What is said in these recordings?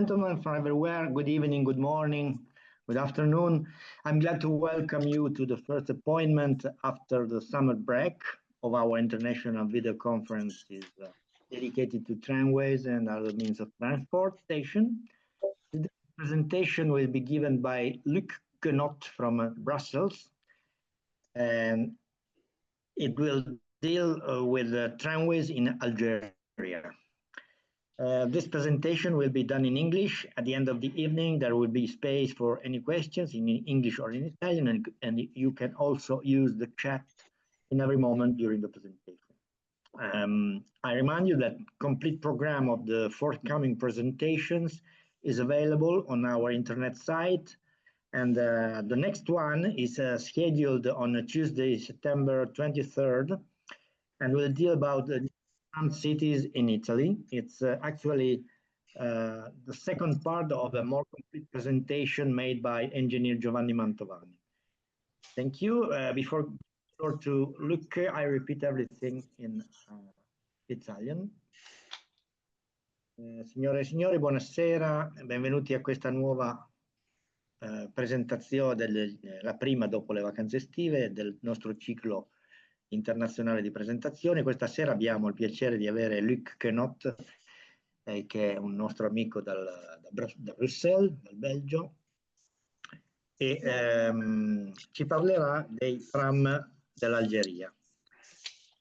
Gentlemen from everywhere, good evening, good morning, good afternoon. I'm glad to welcome you to the first appointment after the summer break of our international video conference dedicated to tramways and other means of transportation. The presentation will be given by Luc Koenot from Brussels, and it will deal with tramways in Algeria. This presentation will be done in English. At the end of the evening, there will be space for any questions in English or in Italian, and you can also use the chat in every moment during the presentation. I remind you that complete program of the forthcoming presentations is available on our internet site, and the next one is scheduled on Tuesday, September 23rd, and will deal about the cities in Italy. It's actually the second part of a more complete presentation made by engineer Giovanni Mantovani. Thank you. Before to Luc, I repeat everything in Italian. Signore e signori, buonasera, benvenuti a questa nuova presentazione, la prima dopo le vacanze estive del nostro ciclo internazionale di presentazioni. Questa sera abbiamo il piacere di avere Luc Koenot, che è un nostro amico da Bruxelles, dal Belgio, e ci parlerà dei tram dell'Algeria.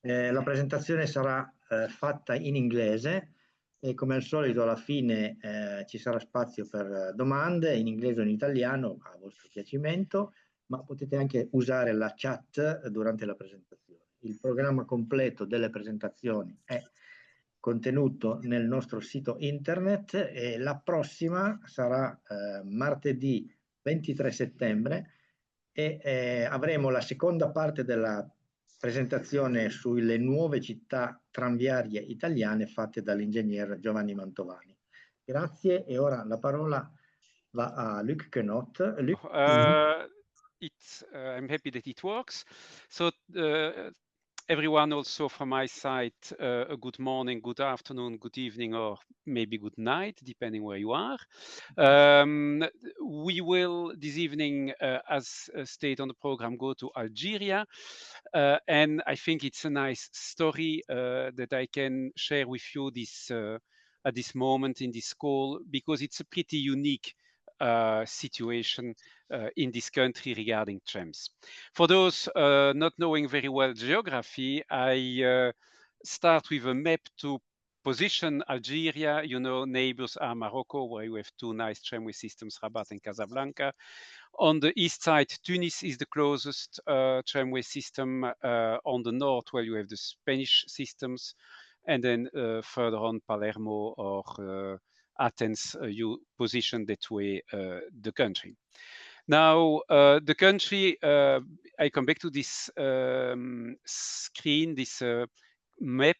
La presentazione sarà fatta in inglese e come al solito alla fine ci sarà spazio per domande in inglese o in italiano a vostro piacimento, ma potete anche usare la chat durante la presentazione. Il programma completo delle presentazioni è contenuto nel nostro sito internet e la prossima sarà martedì 23 settembre e avremo la seconda parte della presentazione sulle nuove città tranviarie italiane fatte dall'ingegner Giovanni Mantovani. Grazie e ora la parola va a Luc Koenot. Luc. I'm happy that it works. So everyone also from my side, a good morning, good afternoon, good evening, or maybe good night, depending where you are. We will this evening, as stated on the program, go to Algeria. And I think it's a nice story that I can share with you this at this moment in this call, because it's a pretty unique situation in this country regarding trams. For those not knowing very well geography, I start with a map to position Algeria. You know, neighbors are Morocco, where you have two nice tramway systems, Rabat and Casablanca. On the east side, Tunis is the closest tramway system. On the north, where you have the Spanish systems, and then further on, Palermo or Athens, you position that way the country. Now, the country, I come back to this screen, this map.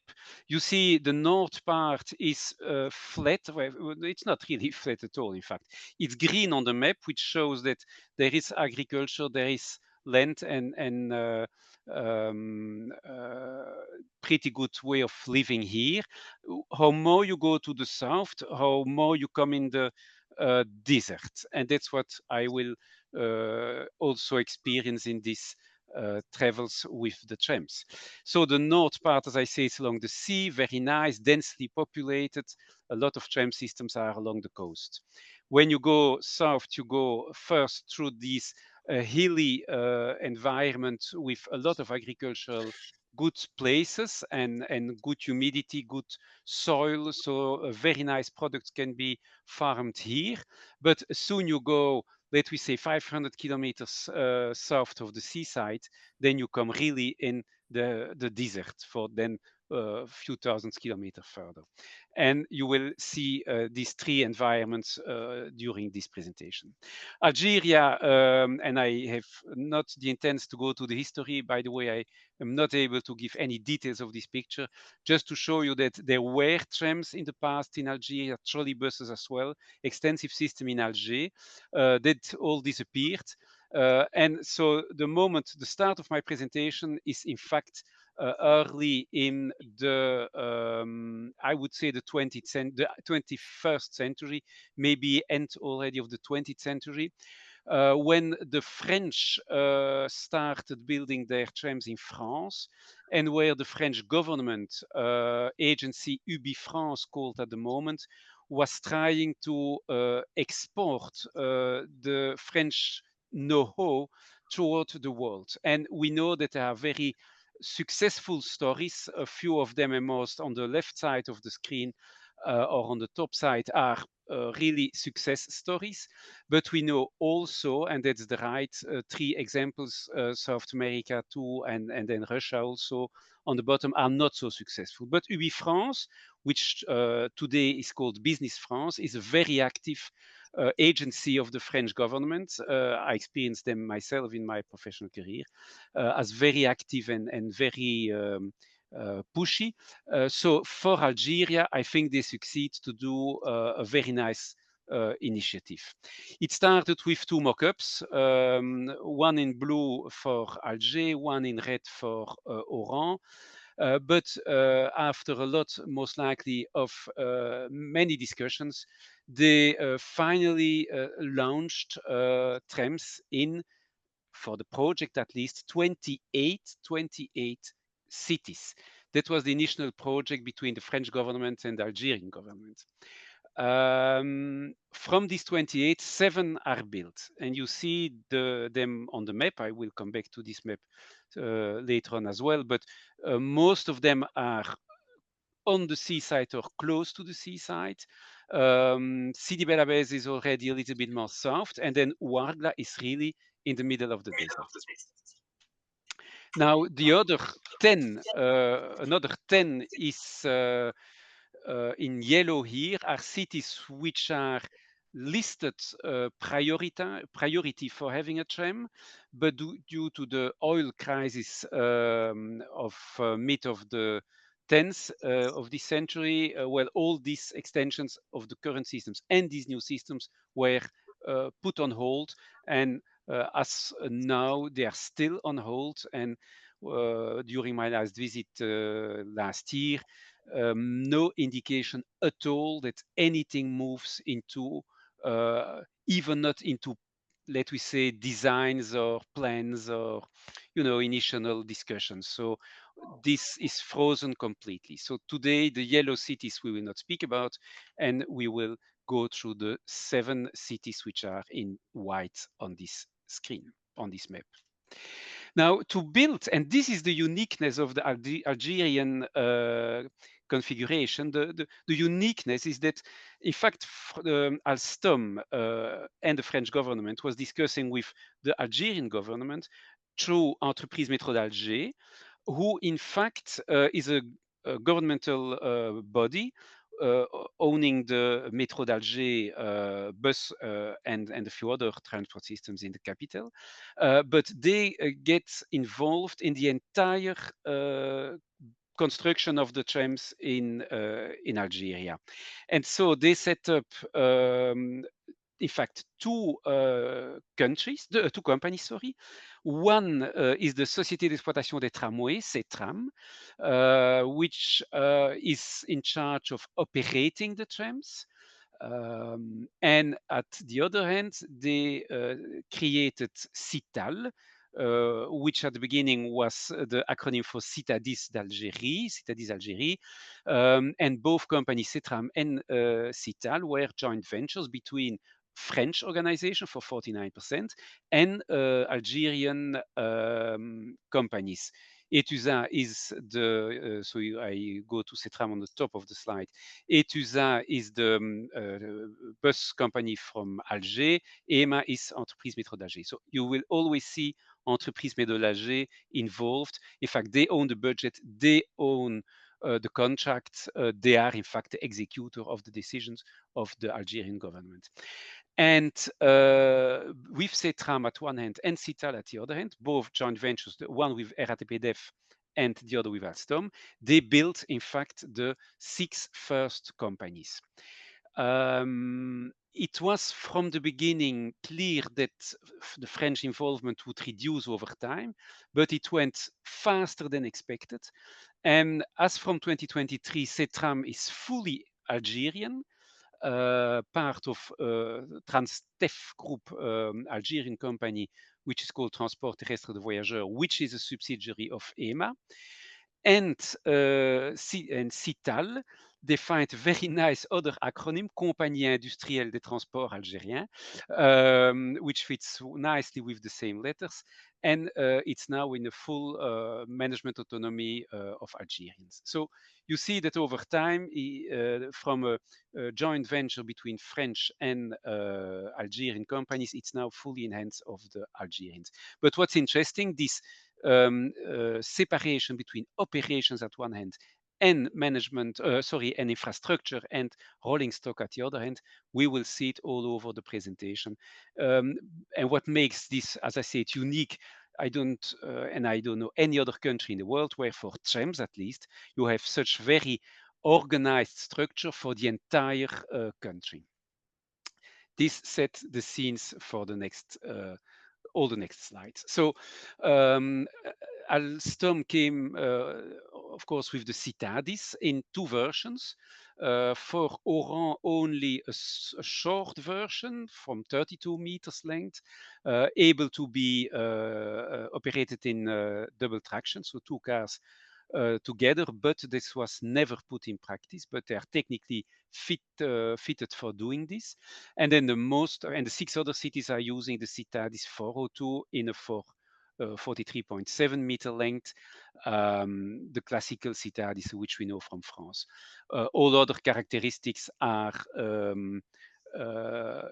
You see the north part is flat. Well, it's not really flat at all, in fact. It's green on the map, which shows that there is agriculture, there is land and pretty good way of living here. How more you go to the south, how more you come in the desert, and that's what I will also experience in this travels with the trams. So the north part, as I say, is along the sea, very nice, densely populated. A lot of tram systems are along the coast. When you go south, you go first through these hilly environment with a lot of agricultural good places and good humidity, good soil. So very nice products can be farmed here. But soon you go, let we say 500 kilometers south of the seaside, then you come really in the desert for then a few thousand kilometers further. And you will see these three environments during this presentation. Algeria, and I have not the intent to go to the history. By the way, I am not able to give any details of this picture, just to show you that there were trams in the past in Algeria, trolley buses as well, extensive system in Alger, that all disappeared. And so the start of my presentation is in fact early in the, I would say the 21st century, maybe end already of the 20th century, when the French started building their trams in France, and where the French government agency UBI France, called at the moment, was trying to export the French know-how toward the world. And we know that there are very successful stories. A few of them, and most on the left side of the screen or on the top side, are really success stories. But we know also, and that's the right three examples, South America too, and then Russia also on the bottom, are not so successful. But UBI France, which today is called Business France, is a very active agency of the French government. I experienced them myself in my professional career as very active and very pushy. So for Algeria, I think they succeed to do a very nice initiative. It started with two mock-ups, one in blue for Alger, one in red for Oran. But after a lot, most likely, of many discussions, they finally launched trams in, for the project at least, 28 cities. That was the initial project between the French government and the Algerian government. From these 28, 7 are built, and you see them on the map. I will come back to this map later on as well, but most of them are on the seaside or close to the seaside. Sidi Bel Abbès is already a little bit more south, and then Ouargla is really in the middle of the desert. Now, the other 10, another 10 is in yellow here, are cities which are listed priority for having a tram, but due to the oil crisis of mid of the 10th of this century, well, all these extensions of the current systems and these new systems were put on hold, and as now they are still on hold. And during my last visit last year, no indication at all that anything moves into, even not into, let we say, designs or plans or, initial discussions. So this is frozen completely. So today, the yellow cities we will not speak about, and we will go through the 7 cities which are in white on this screen, on this map. Now, to build, and this is the uniqueness of the Algerian configuration, the uniqueness is that, in fact, Alstom and the French government was discussing with the Algerian government through Entreprise Métro d'Alger, who in fact is a governmental body owning the Métro d'Alger bus and a few other transport systems in the capital. But they get involved in the entire construction of the trams in Algeria. And so they set up in fact, two companies, sorry. One is the Société d'exploitation des Tramways, c'est Tram, which is in charge of operating the trams. And at the other hand, they created CITAL, which at the beginning was the acronym for Citadis d'Algérie, Citadis Algérie, and both companies, CETRAM and CITAL, were joint ventures between French organization for 49% and Algerian companies. ETUSA is the, so I go to CETRAM on the top of the slide. ETUSA is the bus company from Alger. EMA is Entreprise Métro d'Alger. So you will always see Entreprise Métro d'Alger involved. In fact, they own the budget, they own the contracts, they are in fact the executor of the decisions of the Algerian government. And with CETRAM at one hand and CITAL at the other hand, both joint ventures, the one with RATP-DEF and the other with Alstom, they built, in fact, the 6 first companies. it was from the beginning clear that the French involvement would reduce over time, but it went faster than expected. And as from 2023, Tram is fully Algerian, part of Transtef Group, Algerian company, which is called Transport Terrestre de Voyageurs, which is a subsidiary of EMA. And CITAL defined a very nice other acronym, Compagnie Industrielle des Transports Algériens, which fits nicely with the same letters. And it's now in a full management autonomy of Algerians. So you see that over time, from a joint venture between French and Algerian companies, it's now fully in hands of the Algerians. But what's interesting, this separation between operations at one hand and management, and infrastructure and rolling stock at the other hand, we will see it all over the presentation. And what makes this, as I said, unique, I don't know any other country in the world where for trams at least, you have such very organized structure for the entire country. This set the scenes for the next all the next slides. So Alstom came, of course, with the Citadis in two versions. For Oran, only a short version from 32 meters length, able to be operated in double traction, so two cars together, but this was never put in practice, but they are technically fitted for doing this. And then the 6 other cities are using the Citadis 402 in a 43.7 meter length, the classical Citadis, which we know from France. All other characteristics are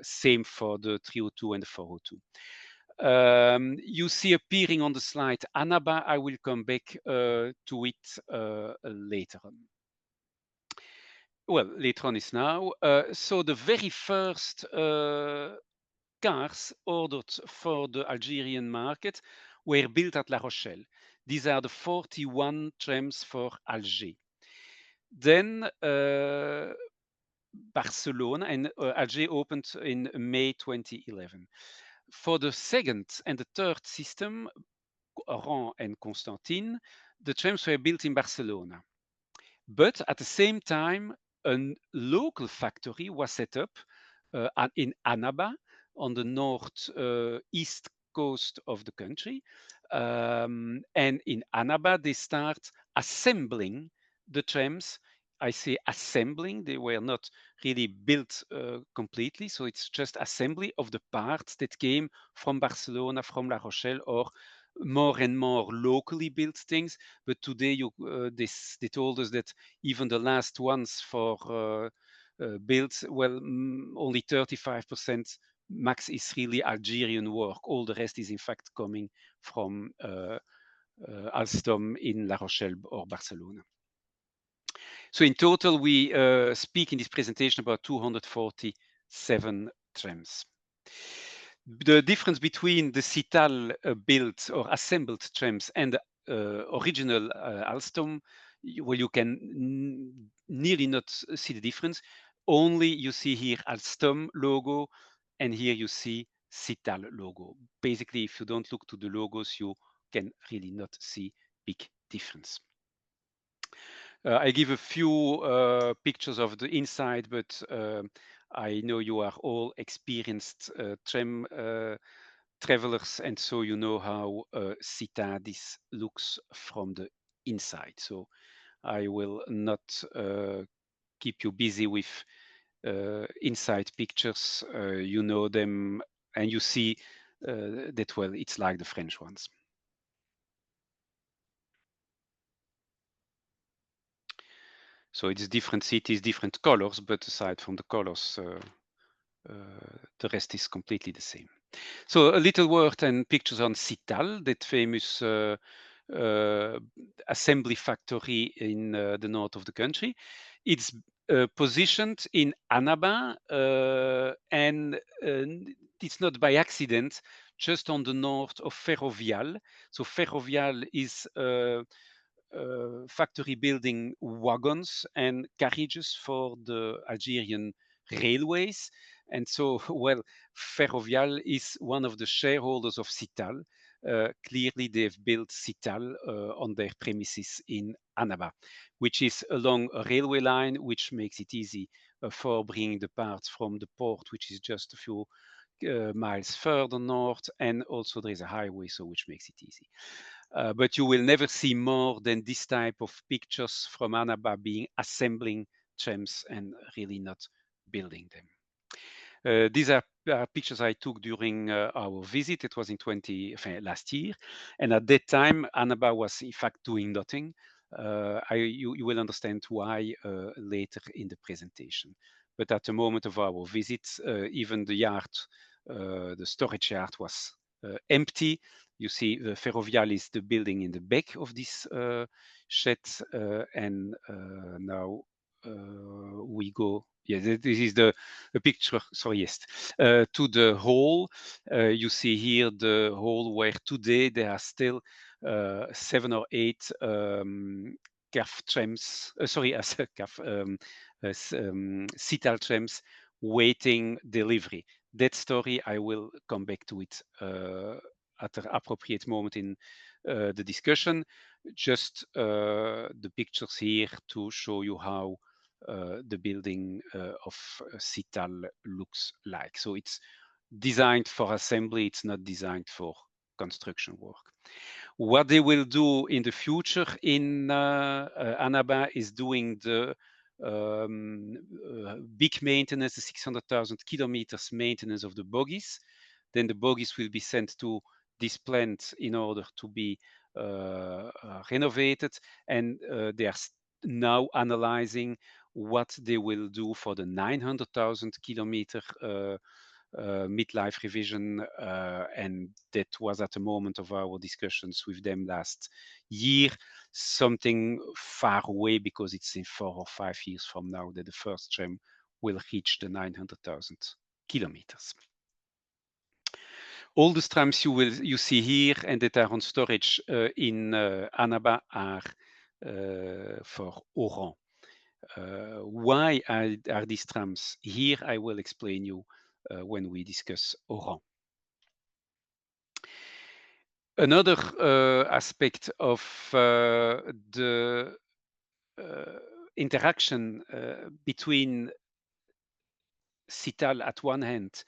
same for the 302 and the 402. You see appearing on the slide Annaba. I will come back to it later on. Well, later on is now. So the very first cars ordered for the Algerian market were built at La Rochelle. These are the 41 trams for Alger. Then Barcelona and Alger opened in May 2011. For the second and the third system, Oran and Constantine, the trams were built in Barcelona. But at the same time, a local factory was set up in Annaba on the northeast coast of the country. And in Annaba, they start assembling the trams. I say assembling, they were not really built completely. So it's just assembly of the parts that came from Barcelona, from La Rochelle, or more and more locally built things. But today they told us that even the last ones for built, well, only 35% max is really Algerian work. All the rest is in fact coming from Alstom in La Rochelle or Barcelona. So in total, we speak in this presentation about 247 trams. The difference between the Cital built or assembled trams and the original Alstom, well, you can nearly not see the difference. Only you see here Alstom logo, and here you see Cital logo. Basically, if you don't look to the logos, you can really not see big difference. I give a few pictures of the inside, but I know you are all experienced tram travelers, and so you know how Citadis looks from the inside. So I will not keep you busy with inside pictures. You know them, and you see that, well, it's like the French ones. So it's different cities, different colors, but aside from the colors, the rest is completely the same. So a little word and pictures on Cital, that famous assembly factory in the north of the country. It's positioned in Annaba, and it's not by accident, just on the north of Ferrovial. So Ferrovial is factory building wagons and carriages for the Algerian railways. And so, well, Ferrovial is one of the shareholders of Cital. Clearly, they've built Cital on their premises in Annaba, which is along a railway line, which makes it easy for bringing the parts from the port, which is just a few miles further north, and also there is a highway, so which makes it easy. But you will never see more than this type of pictures from Annaba being assembling trams and really not building them. These are pictures I took during our visit. It was in last year, and at that time Annaba was in fact doing nothing. You will understand why later in the presentation. But at the moment of our visit, even the yard, the storage yard was empty. You see the Ferrovial is the building in the back of this shed, and now we go. Yeah, this is the picture. Sorry, yes, to the hall. You see here the hall where today there are still 7 or 8 CAF trams. Sorry, as CAF Cital trams waiting delivery. That story I will come back to it at the appropriate moment in the discussion. Just the pictures here to show you how the building of Cital looks like. So it's designed for assembly, it's not designed for construction work. What they will do in the future in Annaba is doing the big maintenance, the 600,000 kilometers maintenance of the bogies. Then the bogies will be sent to this plant in order to be renovated, and they are now analyzing what they will do for the 900,000 kilometer midlife revision, and that was at the moment of our discussions with them last year, something far away, because it's in 4 or 5 years from now that the first tram will reach the 900,000 kilometers. All the trams you see here and that are on storage in Annaba are for Oran. Why are these trams here? I will explain you when we discuss Oran. Another aspect of the interaction between Cital at one hand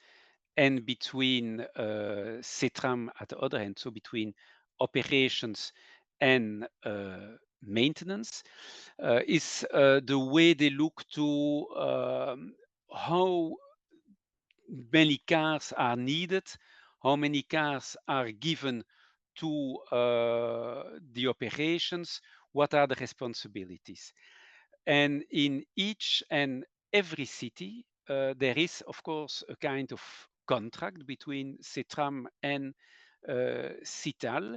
and between Cetram at the other hand, so between operations and maintenance, is the way they look to how many cars are needed, how many cars are given to the operations, what are the responsibilities. And in each and every city, there is, of course, a kind of contract between Cetram and Cital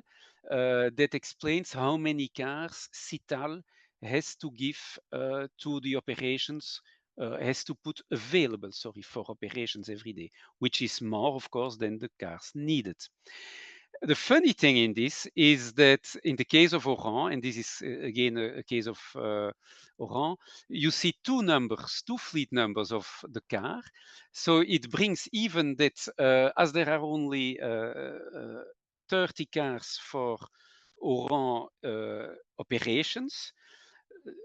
that explains how many cars Cital has to give to the operations, has to put available, for operations every day, which is more, of course, than the cars needed. The funny thing in this is that in the case of Oran, and this is again a case of Oran, you see two fleet numbers of the car. So it brings even that as there are only 30 cars for Oran operations,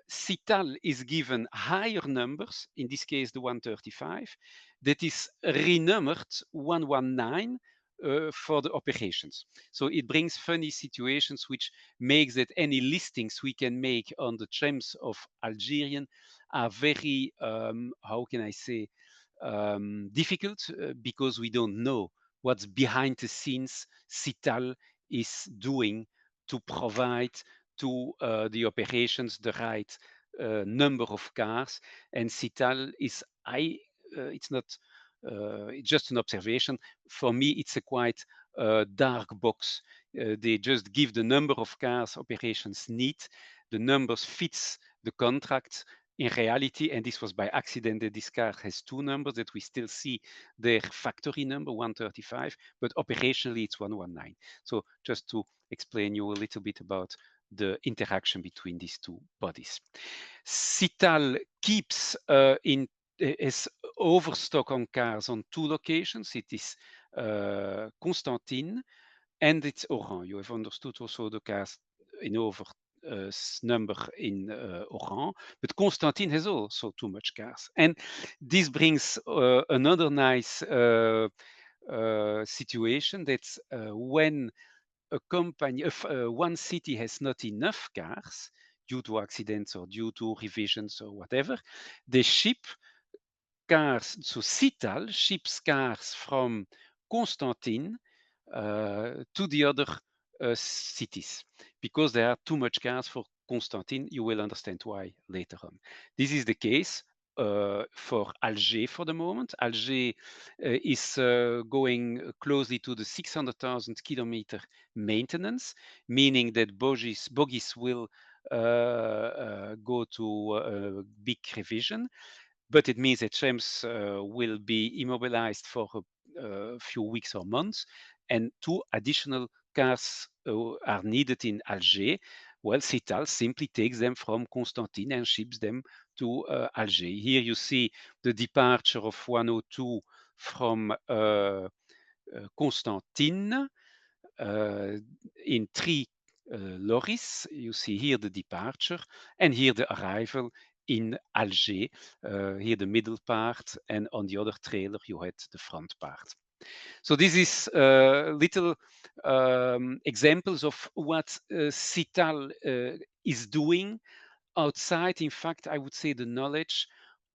Cital is given higher numbers, in this case the 135, that is renumbered 119 for the operations. So it brings funny situations which makes that any listings we can make on the trams of Algerian are very, how can I say, difficult because we don't know what's behind the scenes Cital is doing to provide to the operations the right number of cars. And Cital is, it's not, it's just an observation. For me, it's a quite dark box. They just give the number of cars operations need. The numbers fits the contract. In reality, and this was by accident, that this car has two numbers that we still see their factory number 135, but operationally it's 119. So just to explain you a little bit about the interaction between these two bodies. Cital keeps is overstock on cars on 2 locations. It is Constantine and it's Oran. You have understood also the cars in over number in Oran, but Constantine has also too much cars. And this brings another nice situation. That's when a company, one city has not enough cars due to accidents or due to revisions or whatever, they ship cars. So Cital ships cars from Constantine to the other cities because there are too much cars for Constantine. You will understand why later on. This is the case for Alger for the moment. Alger is going closely to the 600,000 kilometer maintenance, meaning that bogies will go to a big revision, but it means that trams will be immobilized for a few weeks or months, and 2 additional cars are needed in Alger. Well, Cital simply takes them from Constantine and ships them to Alger. Here you see the departure of 102 from Constantine in 3 lorries. You see here the departure and here the arrival in Alger. Here the middle part, and on the other trailer you had the front part. So this is little examples of what Cital is doing outside, in fact, I would say the knowledge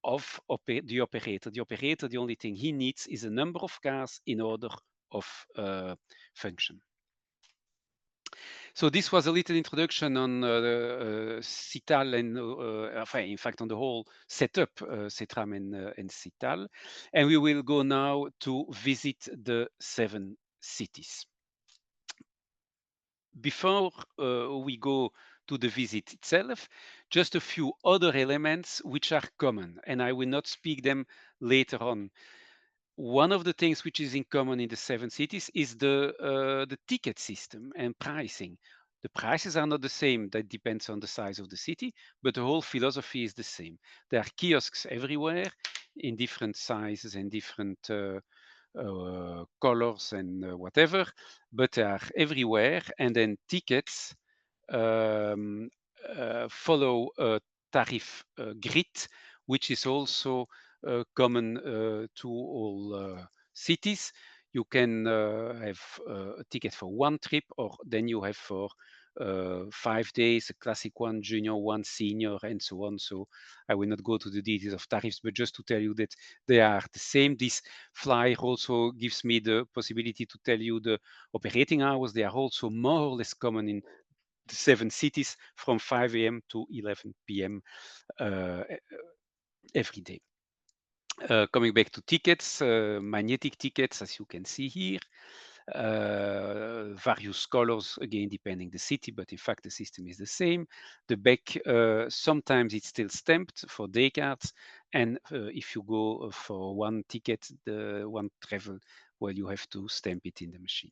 of the operator. The operator, the only thing he needs is a number of cars in order of function. So this was a little introduction on Cital and, in fact, on the whole setup, Tram and Cital. And we will go now to visit the 7 cities. Before we go to the visit itself, just a few other elements which are common, and I will not speak them later on. One of the things which is in common in the 7 cities is the ticket system and pricing. The prices are not the same. That depends on the size of the city, but the whole philosophy is the same. There are kiosks everywhere in different sizes and different colors and whatever, but they are everywhere. And then tickets follow a tariff grid, which is also common to all cities. You can have a ticket for one trip, or then you have for 5 days, a classic one, junior one, senior, and so on. So I will not go to the details of tariffs, but just to tell you that they are the same. This flyer also gives me the possibility to tell you the operating hours. They are also more or less common in the 7 cities, from 5 a.m. to 11 p.m. Every day. Coming back to tickets, magnetic tickets, as you can see here, various colors, again, depending the city, but in fact the system is the same. The back, sometimes it's still stamped for day cards, and if you go for one ticket, the one travel, well, you have to stamp it in the machine.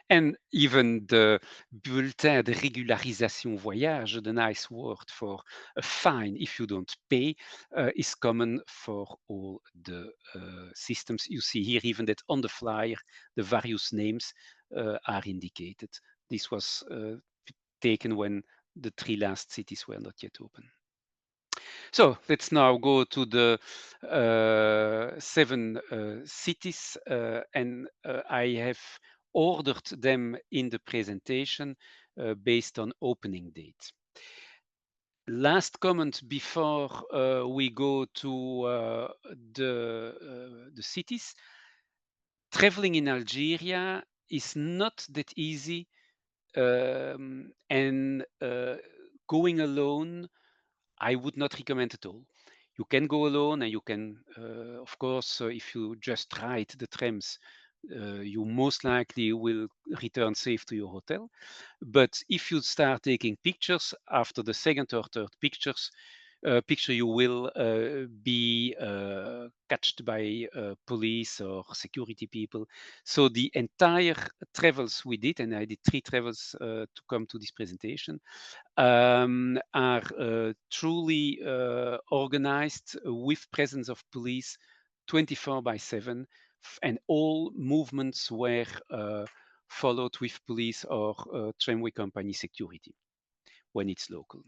And even the bulletin de régularisation voyage, the nice word for a fine if you don't pay, is common for all the systems. You see here even that on the flyer, the various names are indicated. This was taken when the 3 last cities were not yet open. So let's now go to the 7 cities, and I have ordered them in the presentation based on opening date. Last comment before we go to the cities. Traveling in Algeria is not that easy, and going alone I would not recommend at all. You can go alone, and you can, of course, if you just ride the trams, you most likely will return safe to your hotel. But if you start taking pictures, after the second or third pictures, picture, you will be catched by police or security people. So the entire travels we did, and I did 3 travels to come to this presentation, are truly organized with presence of police 24/7, and all movements were followed with police or tramway company security when it's local.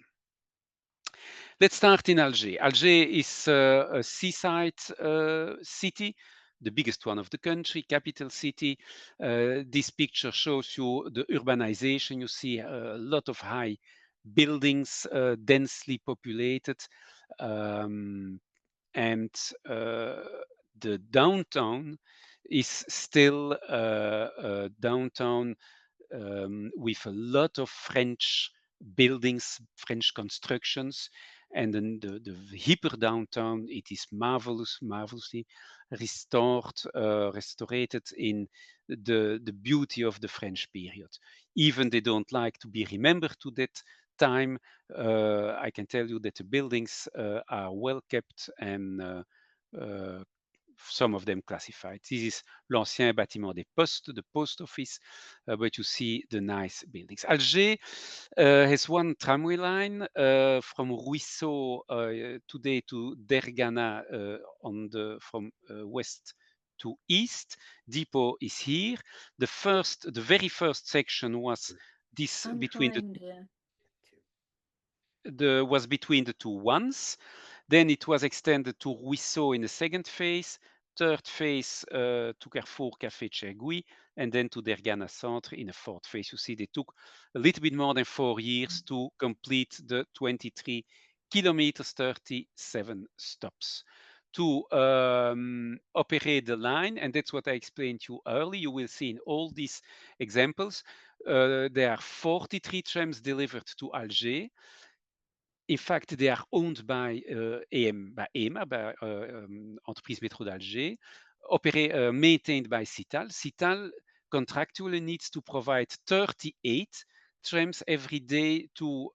Let's start in Alger. Alger is a seaside city, the biggest one of the country, capital city. This picture shows you the urbanization. You see a lot of high buildings, densely populated, and the downtown is still a downtown with a lot of French buildings, French constructions. And then the hipper downtown, it is marvelously restored in the beauty of the French period. Even they don't like to be remembered to that time. I can tell you that the buildings are well kept and some of them classified. This is l'ancien bâtiment des postes, the post office, but you see the nice buildings. Alger has one tramway line from Ruisseau today to Dergana from west to east. Depot is here. The very first section was this between the two ones. Then it was extended to Ruisseau in the second phase, third phase to Carrefour Café Chergui, and then to Dergana Centre in the fourth phase. You see, they took a little bit more than 4 years to complete the 23 kilometers, 37 stops. To operate the line, and that's what I explained to you earlier. You will see in all these examples, there are 43 trams delivered to Alger. In fact, they are owned by EMA, by Entreprise Métro d'Alger, maintained by Cital. Cital contractually needs to provide 38 trams every day to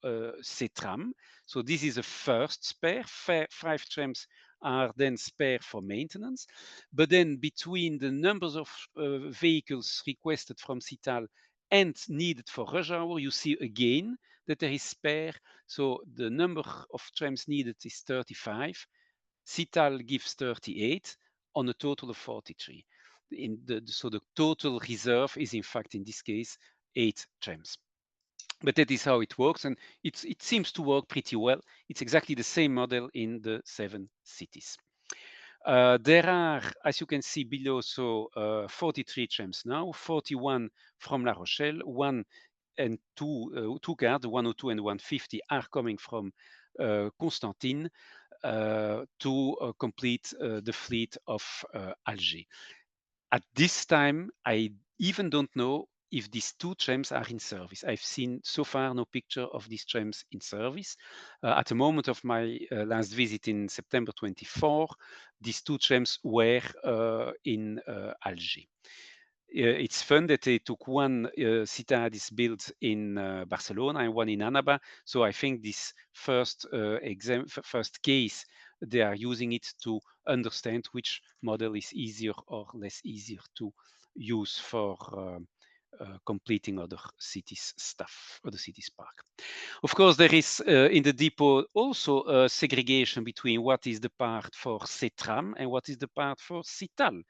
Tram. So this is a first spare. 5 trams are then spare for maintenance. But then between the numbers of vehicles requested from Cital and needed for rush hour, you see again that there is spare. So the number of trams needed is 35. Cital gives 38 on a total of 43. So the total reserve is in fact in this case 8 trams. But that is how it works, and it seems to work pretty well. It's exactly the same model in the 7 cities. There are, as you can see below, 43 trams now, 41 from La Rochelle, 1 and 2 cars, the 102 and 150 are coming from Constantine to complete the fleet of Alger. At this time, I even don't know if these 2 trams are in service. I've seen so far no picture of these trams in service. At the moment of my last visit in September 24, these 2 trams were in Alger. It's fun that they took one Citadis built in Barcelona and one in Annaba. So I think this first case, they are using it to understand which model is easier or less easier to use for completing other cities stuff, other cities park. Of course, there is in the depot also a segregation between what is the part for Tram and what is the part for Cital.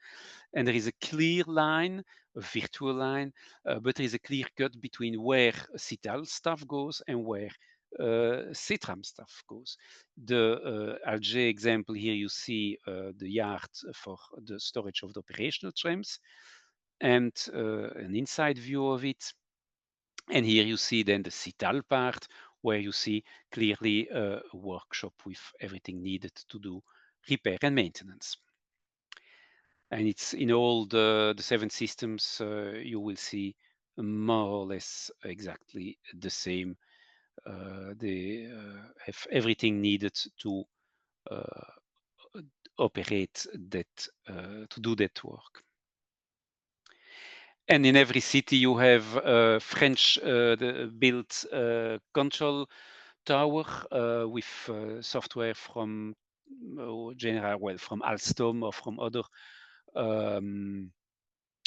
And there is a clear line, a virtual line, but there is a clear cut between where Cital stuff goes and where Tram stuff goes. The Alger example here, you see the yard for the storage of the operational trams and an inside view of it. And here you see then the Cital part, where you see clearly a workshop with everything needed to do repair and maintenance. And it's in all the 7 systems, you will see more or less exactly the same. They have everything needed to operate that, to do that work. And in every city you have French built control tower with software from from Alstom or from other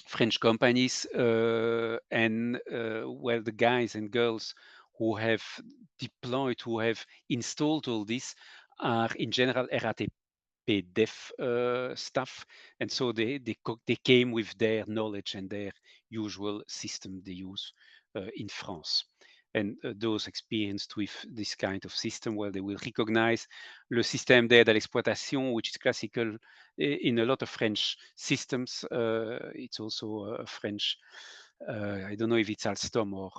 French companies, and well, the guys and girls who have deployed, who have installed all this, are in general RATP dev staff, and so they came with their knowledge and their usual system they use in France. And those experienced with this kind of system, well, they will recognize le système d'aide à l'exploitation, which is classical in a lot of French systems. It's also a French, I don't know if it's Alstom or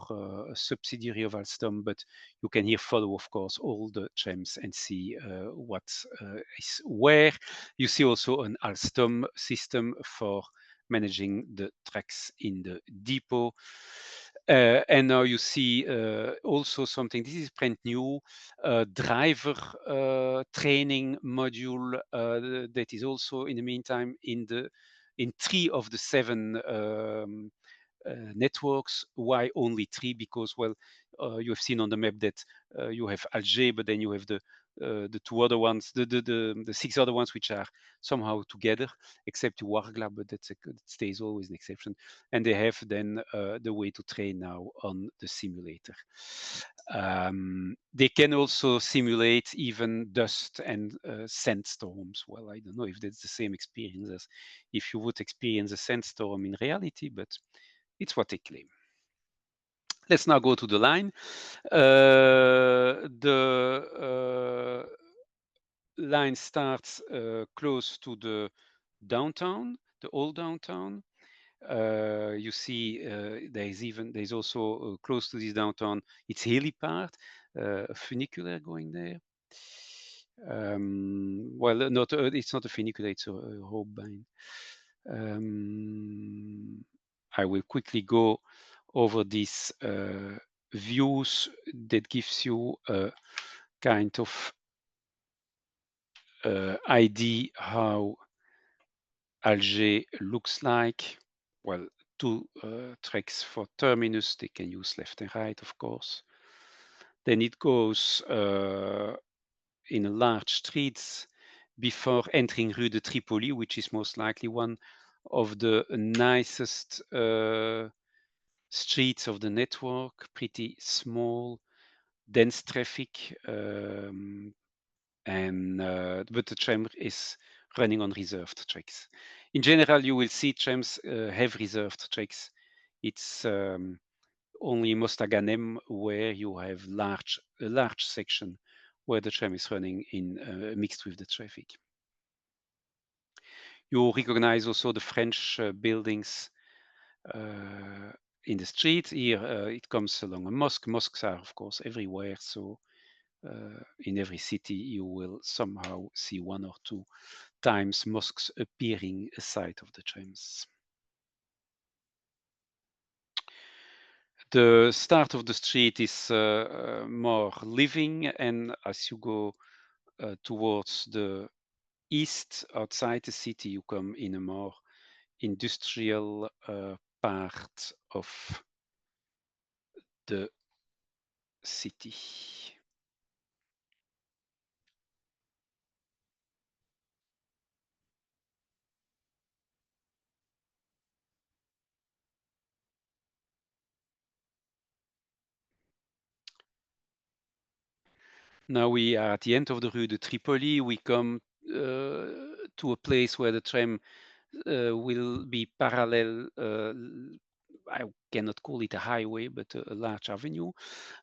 a subsidiary of Alstom, but you can here follow, of course, all the trams and see what is where. You see also an Alstom system for managing the tracks in the depot. And now you see also something, this is brand new, driver training module that is also in the meantime in 3 of the 7 networks. Why only 3? Because, well, you have seen on the map that you have Alger, but then you have the 2 other ones, the 6 other ones, which are somehow together, except Wargla, but that stays always an exception. And they have then the way to train now on the simulator. They can also simulate even dust and sandstorms. Well, I don't know if that's the same experience as if you would experience a sandstorm in reality, but it's what they claim. Let's now go to the line. The line starts close to the downtown, the old downtown. You see there's also close to this downtown, it's helipad, a funicular going there. Well, it's not a funicular, it's a Hoopbaan. I will quickly go over these views that gives you a kind of idea how Alger looks like. Well, 2 tracks for terminus, they can use left and right, of course. Then it goes in a large streets before entering Rue de Tripoli, which is most likely one of the nicest streets of the network, pretty small, dense traffic, but the tram is running on reserved tracks. In general, you will see trams have reserved tracks. It's only Mostaganem where you have a large section where the tram is running in mixed with the traffic. You recognize also the French buildings in the street. Here it comes along a mosque. Mosques are, of course, everywhere. So in every city, you will somehow see 1 or 2 times mosques appearing aside of the trams. The start of the street is more living, and as you go towards the east, outside the city, you come in a more industrial part of the city. Now we are at the end of the Rue de Tripoli. We come to a place where the tram will be parallel. I cannot call it a highway, but a large avenue.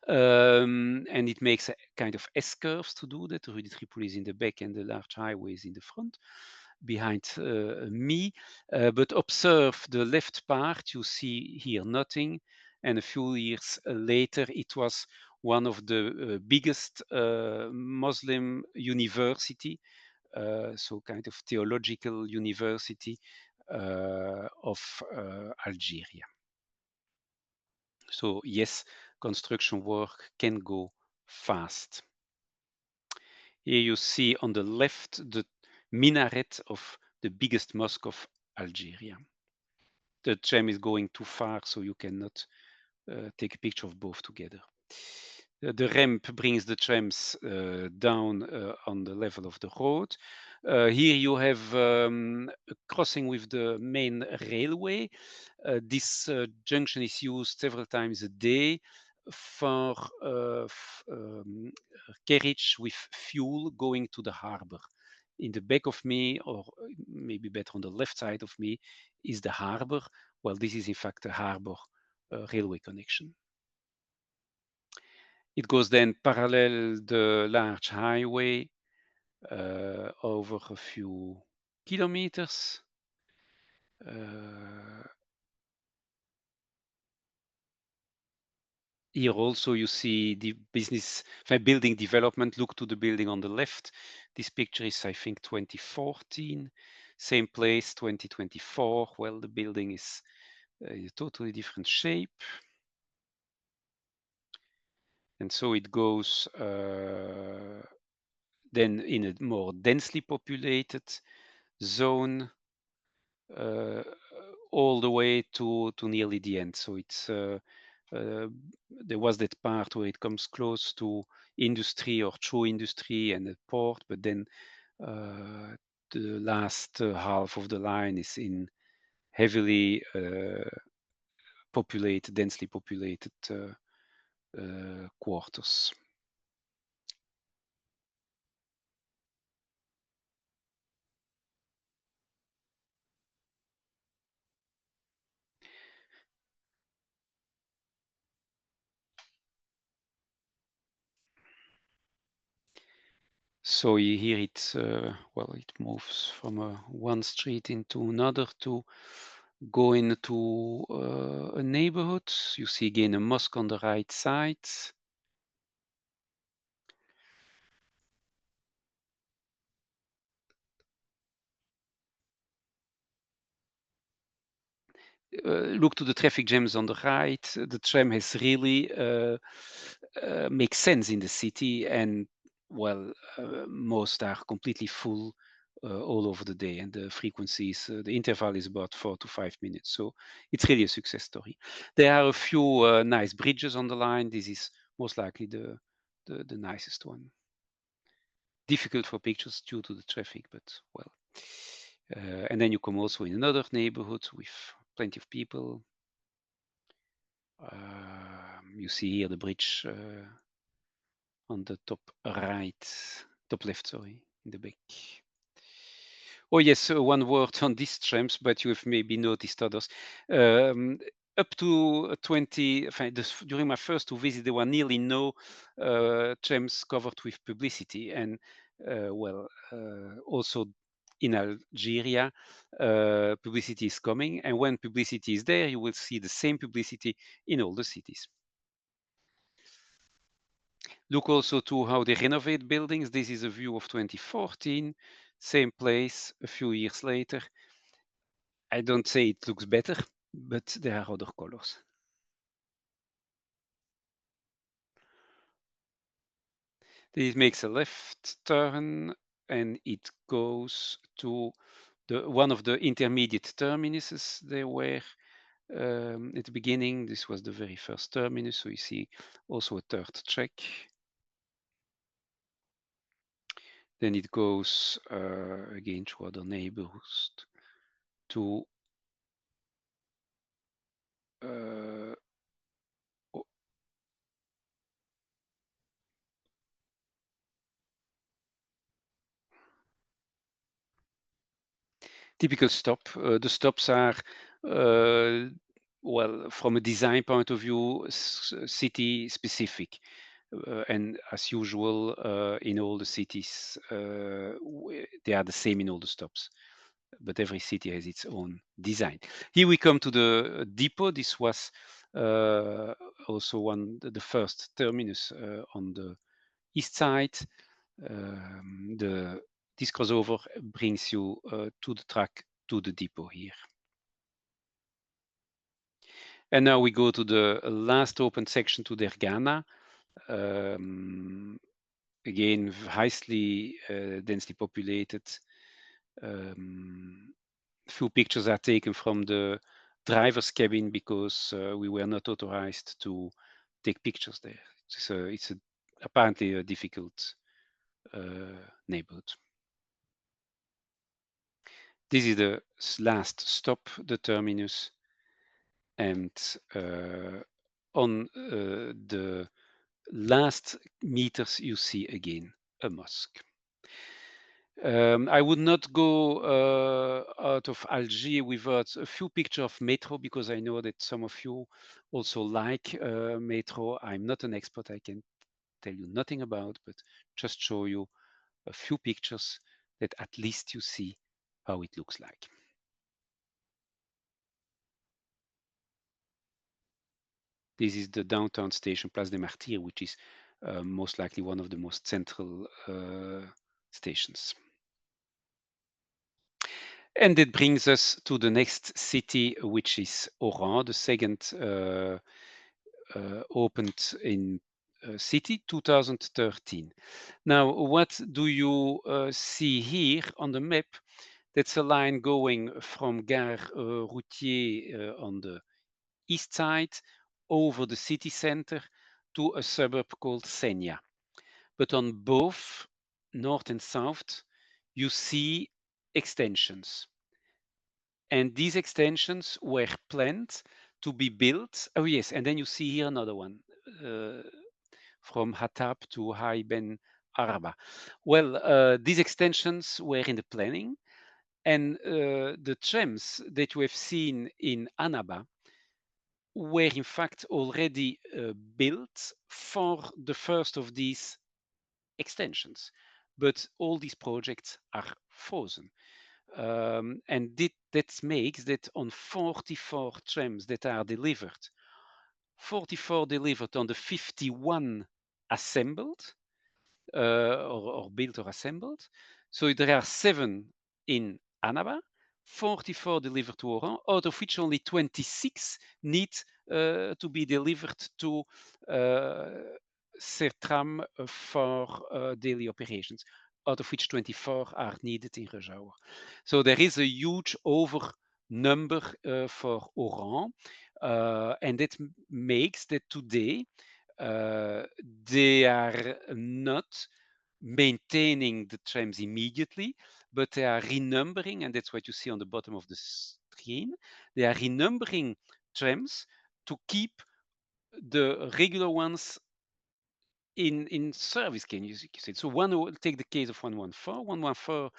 And it makes a kind of S-curves to do that. The Rue de Tripoli is in the back and the large highway is in the front behind me. But observe the left part, you see here nothing. And a few years later, it was one of the biggest Muslim university, so kind of theological university of Algeria. So yes, construction work can go fast. Here you see on the left the minaret of the biggest mosque of Algeria. The tram is going too far, so you cannot take a picture of both together. The ramp brings the trams down on the level of the road. Here you have a crossing with the main railway. This junction is used several times a day for carriage with fuel going to the harbor. In the back of me, or maybe better on the left side of me, is the harbor. Well, this is in fact a harbor railway connection. It goes then parallel the large highway over a few kilometers. Here also you see the building development. Look to the building on the left. This picture is, I think, 2014. Same place, 2024. Well, the building is a totally different shape. And so it goes then in a more densely populated zone all the way to nearly the end. So it's there was that part where it comes close to industry or true industry and the port, but then the last half of the line is in heavily populated, densely populated quarters. So you hear it, well, it moves from one street into another to go into a neighborhood. You see again a mosque on the right side. Look to the traffic jams on the right. The tram has really makes sense in the city, and well, most are completely full all over the day, and the frequencies, the interval is about 4 to 5 minutes. So it's really a success story. There are a few nice bridges on the line. This is most likely the nicest one. Difficult for pictures due to the traffic, but well. And then you come also in another neighborhood with plenty of people. You see here the bridge on the top left, sorry, in the back. Oh yes, one word on these trams, but you have maybe noticed others. Up to 20, during my first two visits, there were nearly no trams covered with publicity. And also in Algeria, publicity is coming. And when publicity is there, you will see the same publicity in all the cities. Look also to how they renovate buildings. This is a view of 2014, same place a few years later. I don't say it looks better, but there are other colors. This makes a left turn and it goes to one of the intermediate terminuses there were at the beginning. This was the very first terminus, so you see also a third track. Then it goes again to other neighborhoods to typical stop. The stops are, well, from a design point of view, city specific. And as usual, in all the cities, they are the same in all the stops. But every city has its own design. Here we come to the depot. This was also the first terminus on the east side. This crossover brings you to the track, to the depot here. And now we go to the last open section to Dergana. Again, highly densely populated. Few pictures are taken from the driver's cabin because we were not authorized to take pictures there. It's apparently a difficult neighborhood. This is the last stop, the terminus, and on the last meters you see again a mosque. I would not go out of Algiers without a few pictures of metro, because I know that some of you also like metro. I'm not an expert, I can tell you nothing about, but just show you a few pictures that at least you see how it looks like. This is the downtown station, Place des Martyrs, which is most likely one of the most central stations. And it brings us to the next city, which is Oran, the second opened in city, 2013. Now, what do you see here on the map? That's a line going from Gare Routier on the east side over the city center to a suburb called Senya. But on both north and south, you see extensions. And these extensions were planned to be built. Oh, yes. And then you see here another one from Hatab to Hai Ben Araba. Well, these extensions were in the planning. And the trams that you have seen in Annaba were in fact already built for the first of these extensions. But all these projects are frozen. And that makes that on 44 trams that are delivered, 44 delivered on the 51 assembled, or built or assembled. So there are 7 in Annaba, 44 delivered to Oran, out of which only 26 need to be delivered to Tram for daily operations, out of which 24 are needed in rush hour. So there is a huge over number for Oran, and that makes that today they are not maintaining the trams immediately, but they are renumbering, and that's what you see on the bottom of the screen. They are renumbering trams to keep the regular ones in service, can you say. So take the case of 114. 114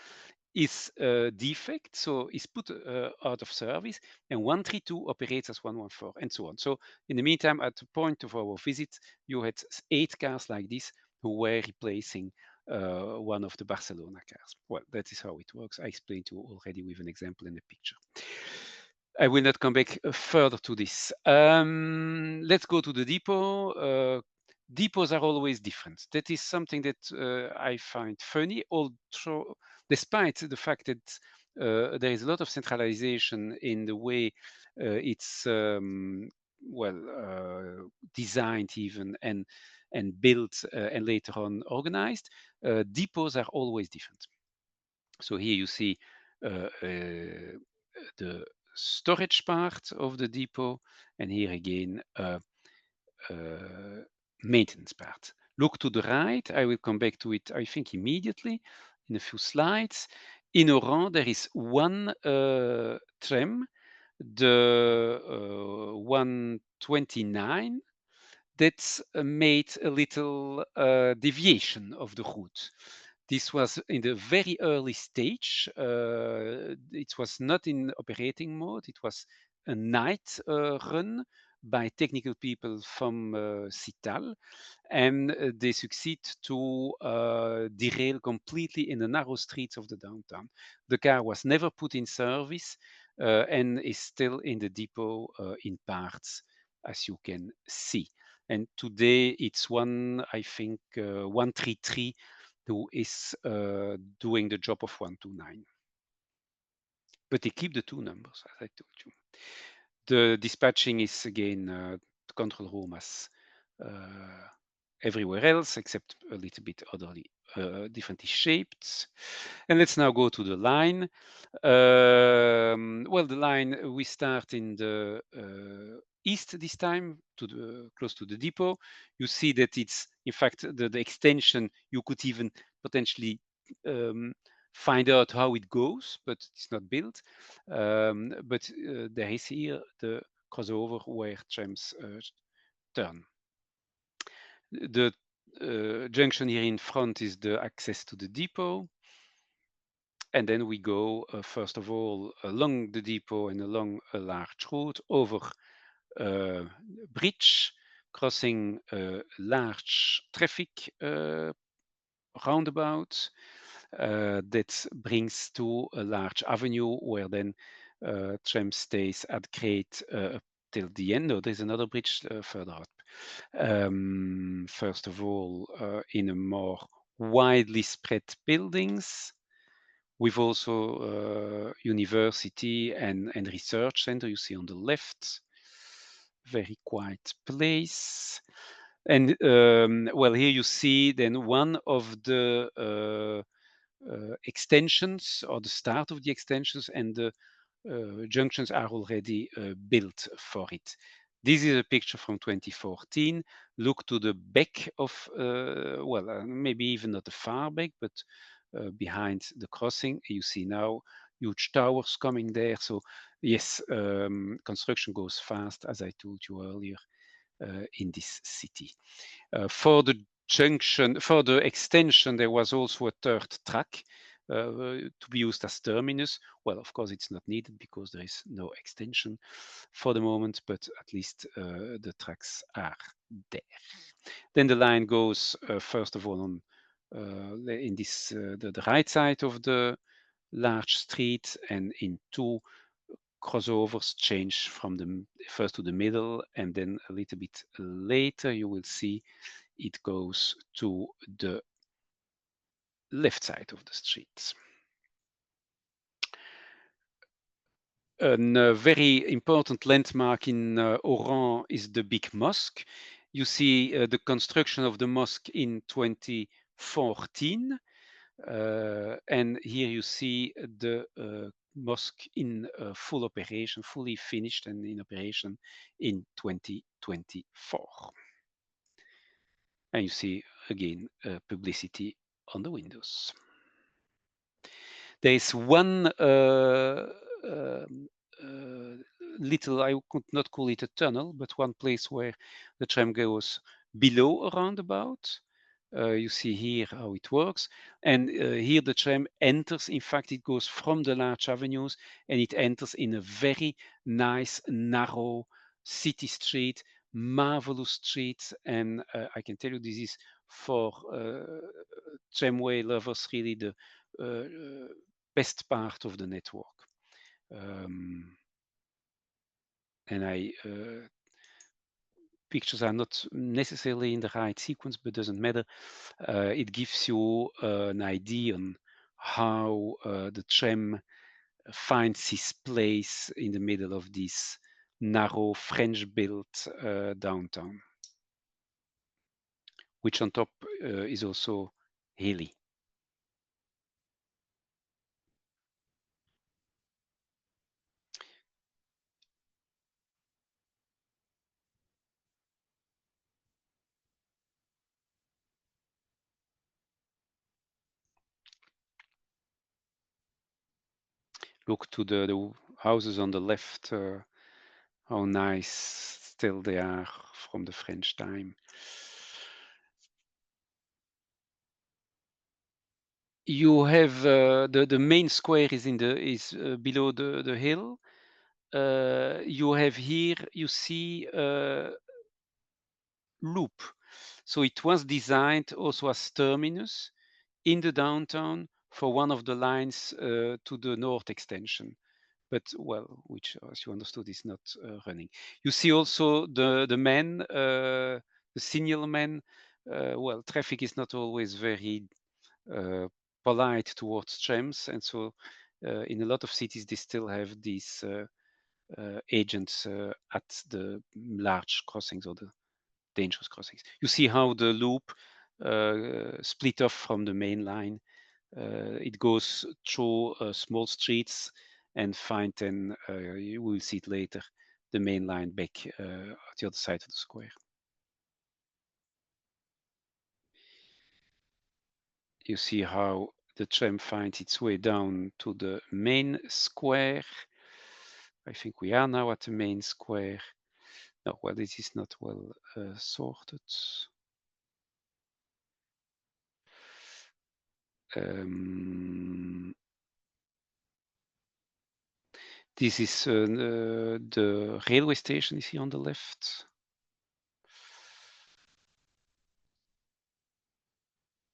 is a defect, so is put out of service, and 132 operates as 114, and so on. So in the meantime, at the point of our visit, you had 8 cars like this who were replacing one of the Barcelona cars. Well, that is how it works. I explained to you already with an example in a picture. I will not come back further to this. Let's go to the depot. Depots are always different. That is something that I find funny, although despite the fact that there is a lot of centralization in the way it's designed even and built and later on organized, depots are always different. So here you see the storage part of the depot, and here again maintenance part. Look to the right. I will come back to it, I think, immediately in a few slides. In Oran, there is one tram, the 129, that made a little deviation of the route. This was in the very early stage. It was not in operating mode. It was a night run by technical people from Cital, and they succeed to derail completely in the narrow streets of the downtown. The car was never put in service and is still in the depot in parts, as you can see. And today it's I think 133 who is doing the job of 129. But they keep the 2 numbers, as I told you. The dispatching is again the control room as everywhere else, except a little bit differently shaped. And let's now go to the line. Well, the line, we start in the east this time, to the close to the depot. You see that it's in fact the extension. You could even potentially find out how it goes, but it's not built. But there is here the crossover where trams turn. The junction here in front is the access to the depot. And then we go, first of all, along the depot and along a large road over a bridge, crossing a large traffic roundabout that brings to a large avenue where then tram stays at grade till the end. No, there's another bridge further up. First of all, in a more widely spread buildings. We've also university and research center. You see on the left, very quiet place. And well, here you see then one of the extensions or the start of the extensions, and the junctions are already built for it. This is a picture from 2014. Look to the back of, well, maybe even not the far back, but behind the crossing. You see now huge towers coming there. So yes, construction goes fast, as I told you earlier, in this city. For the junction, for the extension, there was also a third track to be used as terminus. Well, of course, it's not needed because there is no extension for the moment, but at least the tracks are there. Then the line goes, first of all, on in this the right side of the large street, and in two crossovers change from the first to the middle, and then a little bit later you will see it goes to the left side of the street. A very important landmark in Oran is the big mosque. You see the construction of the mosque in 2014. And here you see the mosque in full operation, fully finished and in operation in 2024. And you see again publicity on the windows. There is one little, I could not call it a tunnel, but one place where the tram goes below a roundabout. You see here how it works. And here the tram enters, in fact, it goes from the large avenues and it enters in a very nice, narrow city street, marvelous street. And I can tell you this is for tramway lovers really the best part of the network. And pictures are not necessarily in the right sequence, but doesn't matter. It gives you an idea on how the tram finds its place in the middle of this narrow French-built downtown, which on top is also hilly. Look to the houses on the left, how nice still they are from the French time. You have the main square is below the hill. You have here, you see loop. So it was designed also as terminus in the downtown for one of the lines to the north extension. But well, which as you understood is not running. You see also the men, the signal men. Well, traffic is not always very polite towards trams, and so in a lot of cities they still have these agents at the large crossings or the dangerous crossings. You see how the loop split off from the main line. It goes through small streets and find then, you will see it later, the main line back at the other side of the square. You see how the tram finds its way down to the main square. I think we are now at the main square. No, well, this is not well sorted. This is the railway station is here on the left.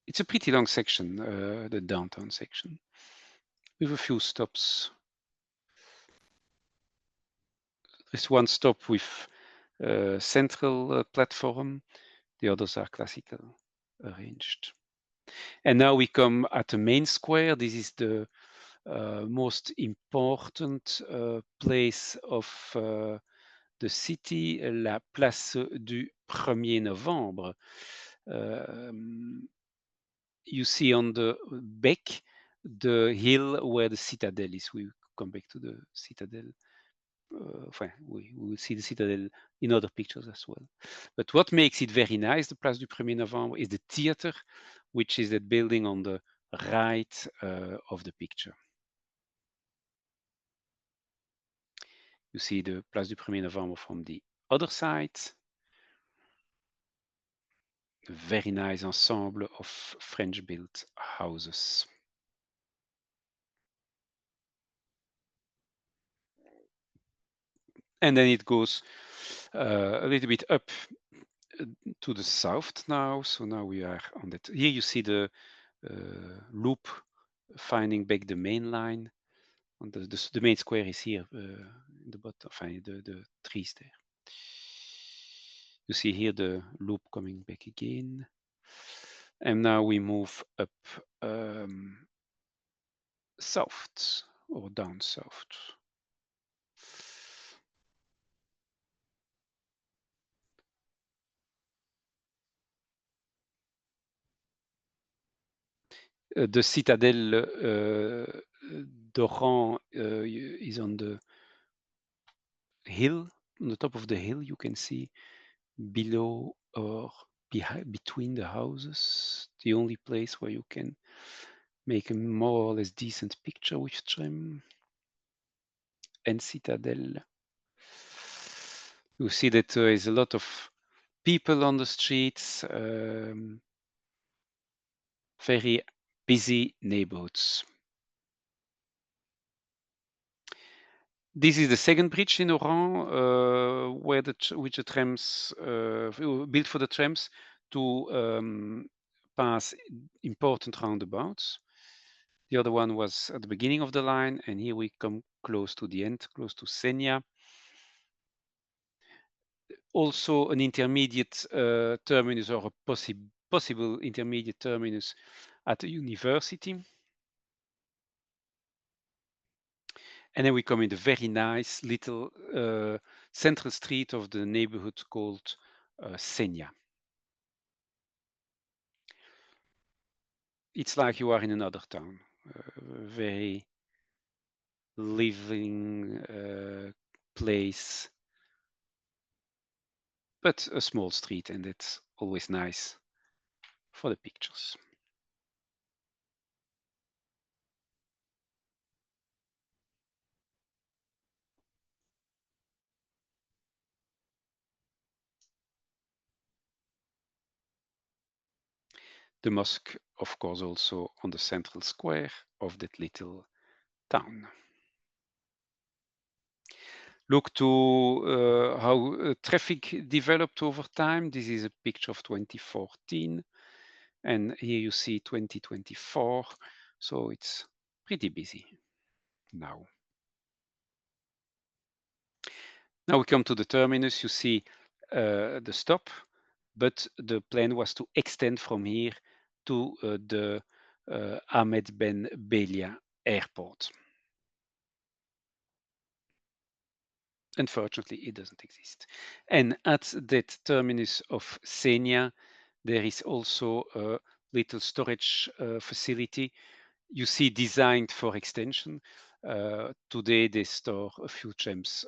It's a pretty long section, the downtown section, with a few stops. There's one stop with central platform. The others are classical arranged. And now we come at the main square. This is the most important place of the city, la place du 1er Novembre. You see on the back the hill where the citadel is. We come back to the citadel. We will see the citadel in other pictures as well. But what makes it very nice, the Place du 1er Novembre, is the theater, which is that building on the right of the picture. You see the Place du 1er Novembre from the other side. A very nice ensemble of French-built houses. And then it goes a little bit up to the south now. So now we are on that. Here you see the loop finding back the main line. And the main square is here in the bottom, the trees there. You see here the loop coming back again. And now we move up south or down south. The citadel d'Oran is on the hill, on the top of the hill. You can see below or between the houses, the only place where you can make a more or less decent picture with tram and citadel. You see that there is a lot of people on the streets, very busy neighborhoods. This is the second bridge in Oran, which the trams built for the trams to pass important roundabouts. The other one was at the beginning of the line, and here we come close to the end, close to Senya. Also an intermediate terminus or a possible intermediate terminus at the university. And then we come in the very nice little central street of the neighborhood called Senya. It's like you are in another town, very living place, but a small street, and it's always nice for the pictures. The mosque, of course, also on the central square of that little town. Look to how traffic developed over time. This is a picture of 2014. And here you see 2024. So it's pretty busy now. Now we come to the terminus. You see the stop, but the plan was to extend from here to the Ahmed Ben Belia airport. Unfortunately, it doesn't exist. And at that terminus of Senya, there is also a little storage facility. You see designed for extension. Today, they store a few trams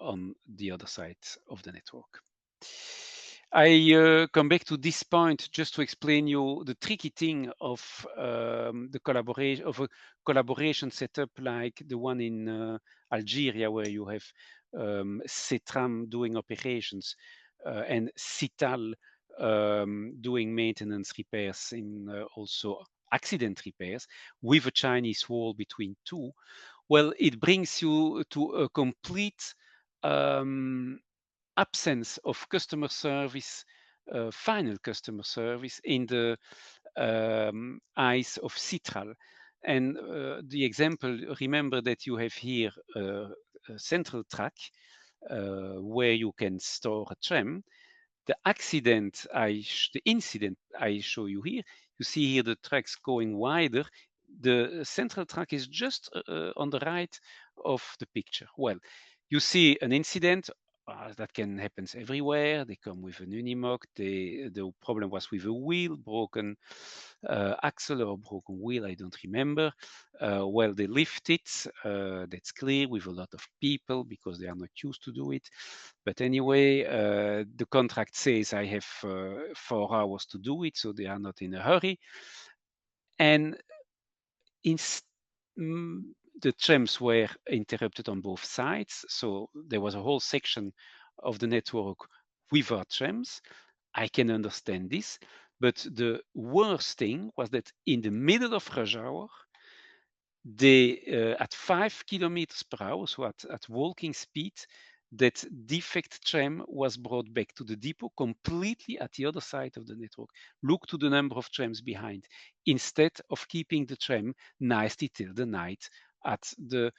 on the other side of the network. I come back to this point just to explain you the tricky thing of the collaboration of a collaboration setup like the one in Algeria, where you have Tram doing operations and Cital doing maintenance repairs in also accident repairs with a Chinese wall between two. Well, it brings you to a complete absence of customer service, final customer service in the eyes of Citral. And the example, remember that you have here a central track where you can store a tram. The incident I show you here, you see here the tracks going wider. The central track is just on the right of the picture. Well, you see an incident that can happen everywhere. They come with an Unimog. The problem was with a wheel, broken axle or broken wheel, I don't remember. Well, they lift it, that's clear, with a lot of people because they are not used to do it. But anyway, the contract says I have 4 hours to do it, so they are not in a hurry. And the trams were interrupted on both sides, so there was a whole section of the network without trams. I can understand this, but the worst thing was that in the middle of rush hour, they at 5 kilometers per hour, so at walking speed, that defect tram was brought back to the depot completely at the other side of the network. Look to the number of trams behind, instead of keeping the tram nicely till the night at the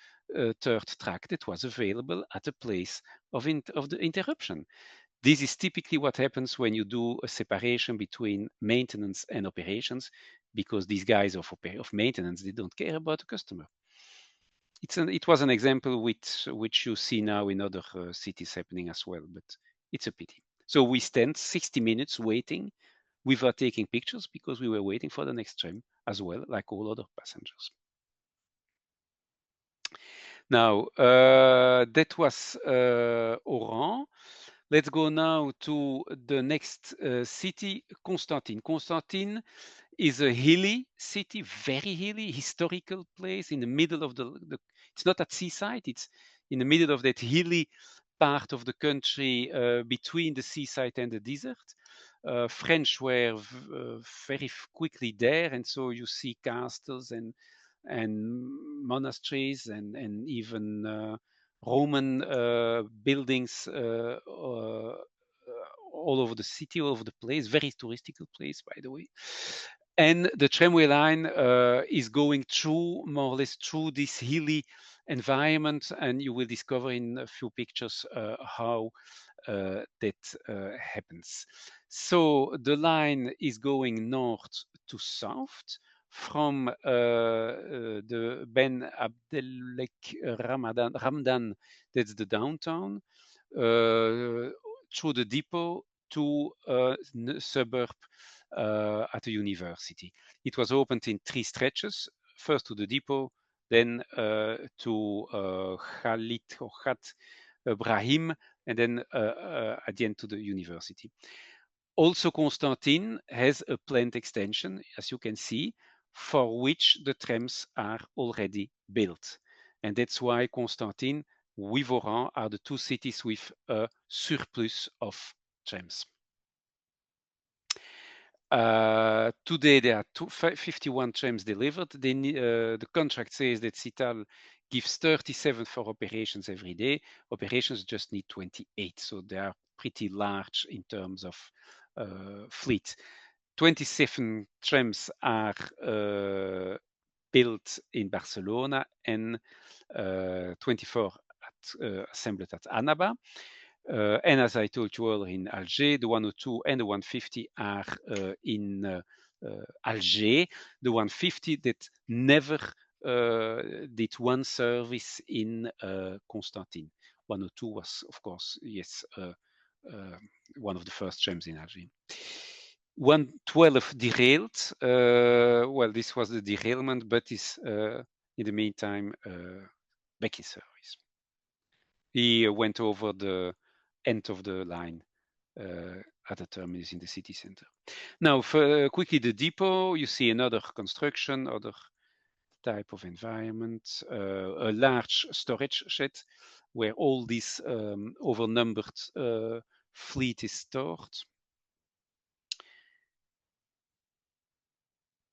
third track that was available at the place of the interruption. This is typically what happens when you do a separation between maintenance and operations, because these guys of maintenance, they don't care about the customer. It was an example which you see now in other cities happening as well, but it's a pity. So we stand 60 minutes waiting without taking pictures because we were waiting for the next tram as well, like all other passengers. Now, that was Oran. Let's go now to the next city, Constantine. Constantine is a hilly city, very hilly, historical place in the middle of it's not at seaside, it's in the middle of that hilly part of the country between the seaside and the desert. French were very quickly there, and so you see castles and monasteries and even Roman buildings all over the city, all over the place. Very touristical place, by the way. And the tramway line is going through, more or less, through this hilly environment, and you will discover in a few pictures how that happens. So the line is going north to south from the Ben Abdelek Ramdan, that's the downtown, through the depot to a suburb at a university. It was opened in 3 stretches, first to the depot, then to Khalid or Khat Brahim, and then at the end to the university. Also, Constantine has a planned extension, as you can see, for which the trams are already built. And that's why Constantine with Oran are the 2 cities with a surplus of trams. Today there are 51 trams delivered. The contract says that Cital gives 37 for operations every day. Operations just need 28, so they are pretty large in terms of fleet. 27 trams are built in Barcelona and 24 assembled at Annaba. And as I told you earlier, in Alger, the 102 and the 150 are in Alger. The 150 that never did one service in Constantine. 102 was, of course, yes, one of the first trams in Alger. 112 derailed. Well, this was the derailment, but is in the meantime back in service. he went over the end of the line at the terminus in the city center. Now, for, quickly, the depot, you see another construction, other type of environment, a large storage shed where all this overnumbered fleet is stored.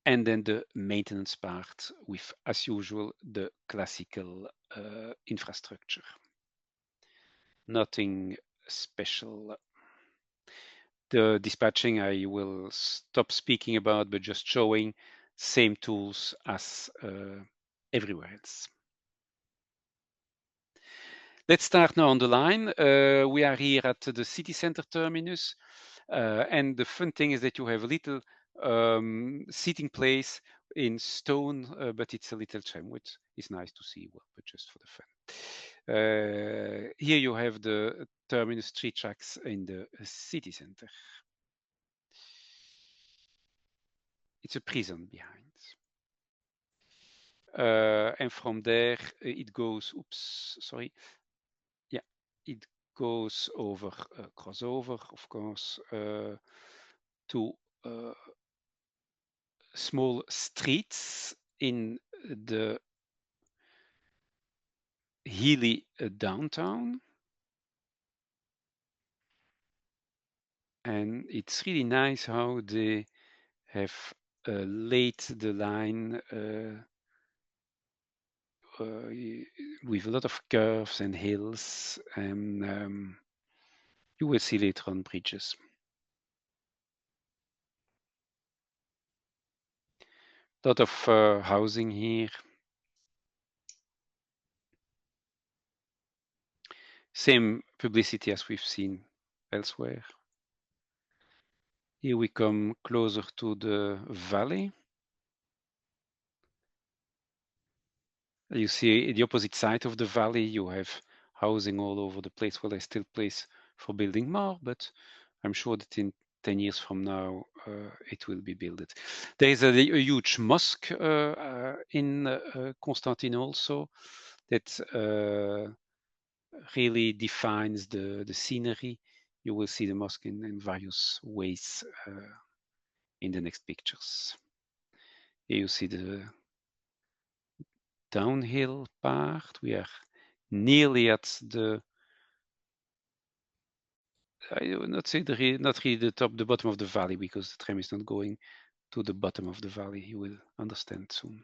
And then the maintenance part with, as usual, the classical infrastructure. Nothing special. The dispatching I will stop speaking about, but just showing same tools as everywhere else. Let's start now on the line. We are here at the city center terminus. And the fun thing is that you have a little seating place in stone, but it's a little tram, which is nice to see, well, but just for the fun. Here you have the terminus 3 tracks in the city center. It's a prison behind. And from there, it goes, oops, sorry. Yeah, it goes over, crossover, of course, to small streets in the hilly downtown. And it's really nice how they have laid the line with a lot of curves and hills, and you will see later on bridges. A lot of housing here. Same publicity as we've seen elsewhere. Here we come closer to the valley. You see the opposite side of the valley, you have housing all over the place. Well, there's still place for building more, but I'm sure that in 10 years from now, it will be built. There is a huge mosque in Constantine also that really defines the scenery. You will see the mosque in various ways in the next pictures. Here you see the downhill part. We are nearly at the, I would not say not really the bottom of the valley, because the tram is not going to the bottom of the valley. You will understand soon.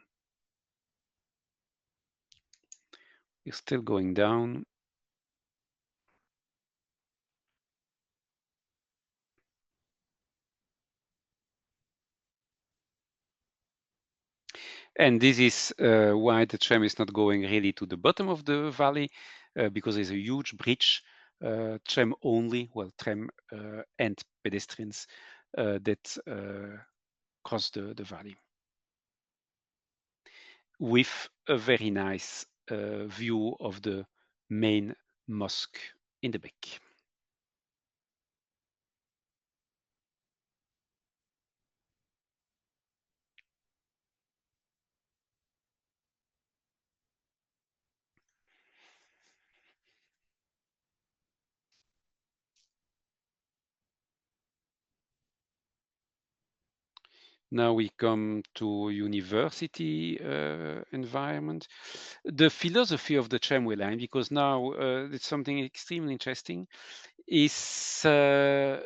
We're still going down. And this is why the tram is not going really to the bottom of the valley, because there's a huge bridge, tram only, well, tram and pedestrians that cross the valley, with a very nice view of the main mosque in the back. Now we come to university environment. The philosophy of the tramway line, because now it's something extremely interesting, is that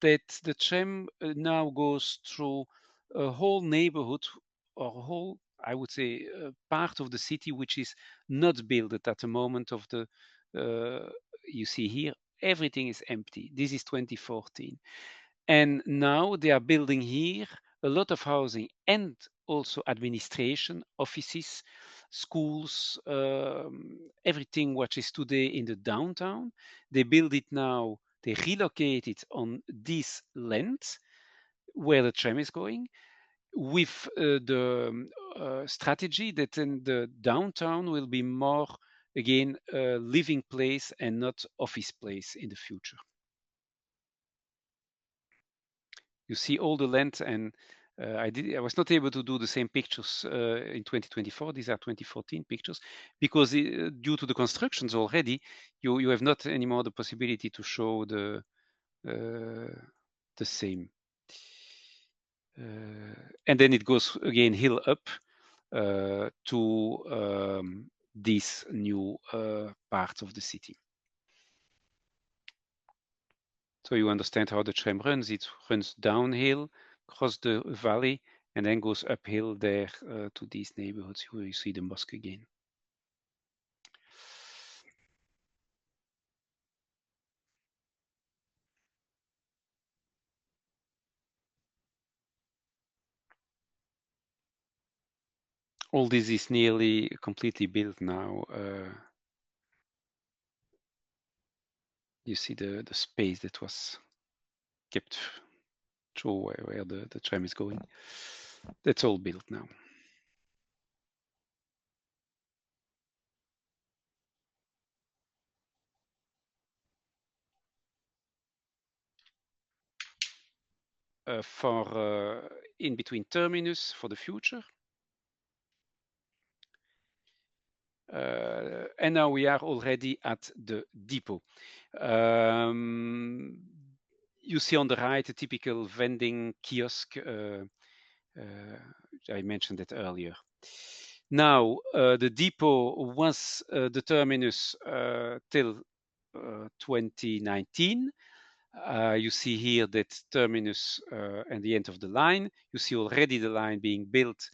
the tram now goes through a whole neighborhood, or a whole, I would say, part of the city which is not built at the moment of the, you see here, everything is empty. This is 2014. And now they are building here a lot of housing and also administration, offices, schools, everything what is today in the downtown. They build it now, they relocate it on this land where the tram is going, with the strategy that in the downtown will be more, again, a living place and not office place in the future. You see all the land, and I was not able to do the same pictures in 2024. These are 2014 pictures because due to the constructions already, you have not anymore the possibility to show the same. And then it goes again hill up to these new parts of the city. So you understand how the tram runs. It runs downhill, across the valley, and then goes uphill there to these neighborhoods where you see the mosque again. All this is nearly completely built now. You see the space that was kept through where the tram is going. That's all built now. For in between terminus for the future. And now we are already at the depot. You see on the right a typical vending kiosk. I mentioned it earlier. Now the depot was the terminus till 2019. You see here that terminus and the end of the line. You see already the line being built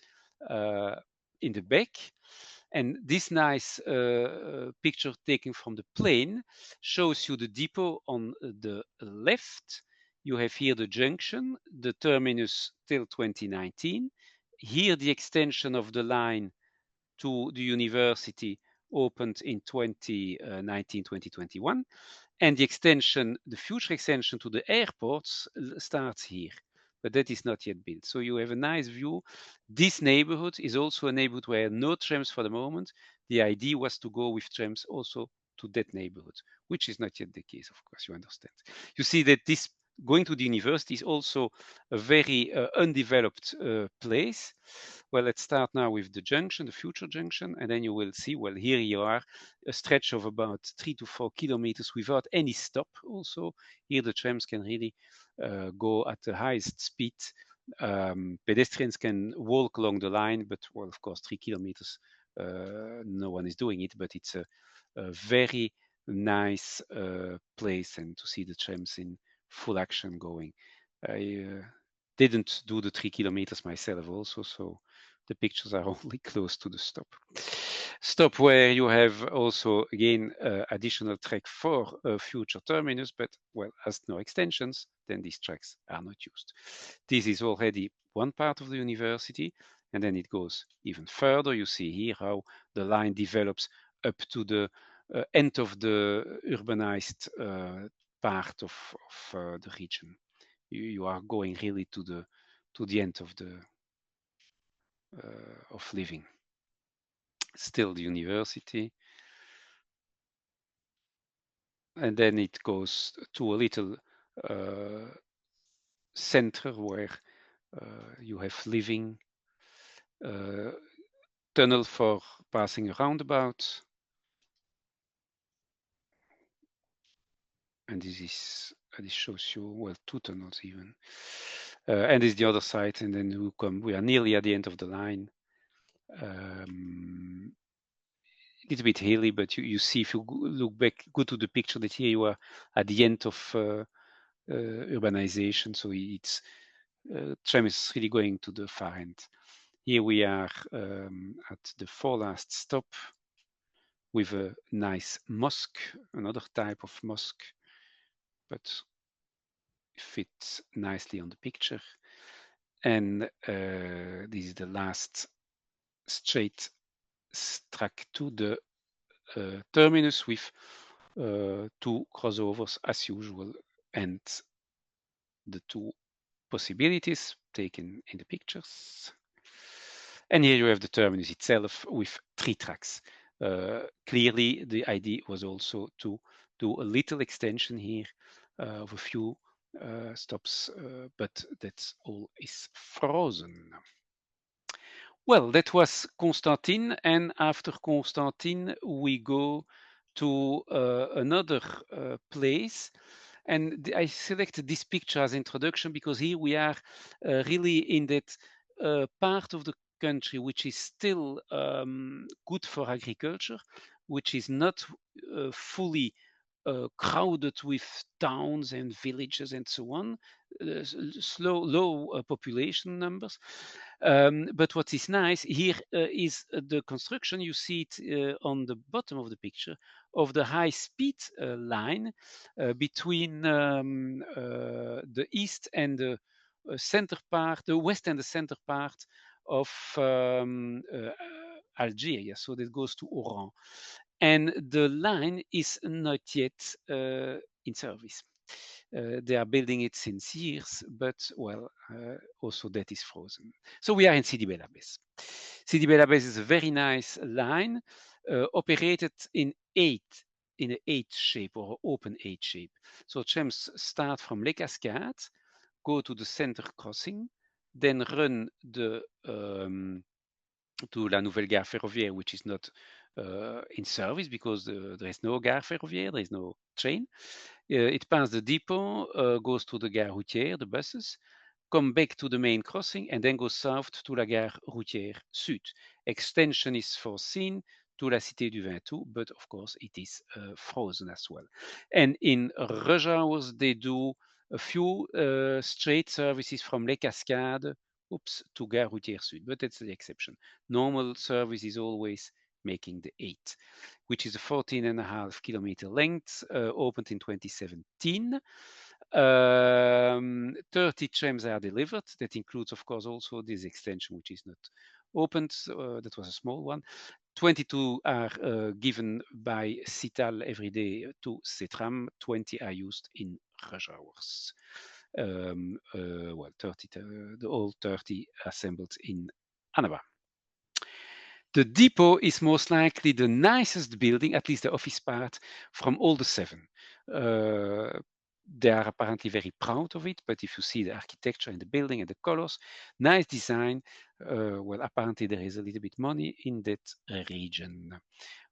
in the back. And this nice picture taken from the plane shows you the depot on the left. You have here the junction, the terminus till 2019. Here the extension of the line to the university opened in 2019, 2021. And the extension, the future extension to the airports starts here, but that is not yet built. So you have a nice view. This neighborhood is also a neighborhood where no trams for the moment. The idea was to go with trams also to that neighborhood, which is not yet the case, of course, you understand. You see that this going to the university is also a very undeveloped place. Well, let's start now with the junction, the future junction, and then you will see, well, here you are, a stretch of about 3 to 4 kilometers without any stop. Also, here the trams can really go at the highest speed. Pedestrians can walk along the line, but, well, of course, 3 kilometers, no one is doing it, but it's a very nice place, and to see the trams in full action going. I didn't do the 3 kilometers myself also, so the pictures are only close to the stop. Stop where you have also, again, additional track for future terminus, but, well, as no extensions, then these tracks are not used. This is already one part of the university, and then it goes even further. You see here how the line develops up to the end of the urbanized part of the region. You are going really to the end of the of living. Still the university, and then it goes to a little center where you have living, tunnel for passing a roundabout, and this shows you, well, 2 tunnels even, and this is the other side, and then we are nearly at the end of the line. A little bit hilly, but you see, if you look back, go to the picture, that here you are at the end of urbanization, so it's tram is really going to the far end. Here we are at the last stop with a nice mosque, another type of mosque, but fits nicely on the picture. And this is the last straight track to the terminus with 2 crossovers as usual, and the 2 possibilities taken in the pictures. And here you have the terminus itself with 3 tracks. Clearly, the idea was also to do a little extension here of a few stops, but that's all is frozen. Well, that was Constantine, and after Constantine, we go to another place. And I selected this picture as introduction because here we are really in that part of the country which is still good for agriculture, which is not fully crowded with towns and villages and so on, low population numbers. But what is nice here is the construction. You see it on the bottom of the picture of the high-speed line between the east and the center part, the west and the center part of Algeria. So that goes to Oran. And the line is not yet in service. They are building it since years, but well, also that is frozen. So we are in Sidi Bel Abbes. Sidi Bel Abbes is a very nice line, operated in an 8 shape or open 8 shape. So trams start from Les Cascades, go to the center crossing, then run to La Nouvelle Gare Ferroviaire, which is not in service because there is no Gare Ferroviaire, there is no train. It passes the depot, goes to the Gare Routière, the buses, come back to the main crossing, and then goes south to la Gare Routière Sud. Extension is foreseen to La Cité du Vintou, but of course it is frozen as well. And in rush hours, they do a few straight services from Les Cascades to Gare Routière Sud, but that's the exception. Normal service is always making the 8, which is a 14.5 kilometer length, opened in 2017. 30 trams are delivered. That includes, of course, also this extension, which is not opened. That was a small one. 22 are given by Cital every day to Tram. 20 are used in rush hours. Well, 30, all 30 assembled in Annaba. The depot is most likely the nicest building, at least the office part, from all the 7. They are apparently very proud of it, but if you see the architecture and the building and the colors, nice design, well, apparently there is a little bit money in that region.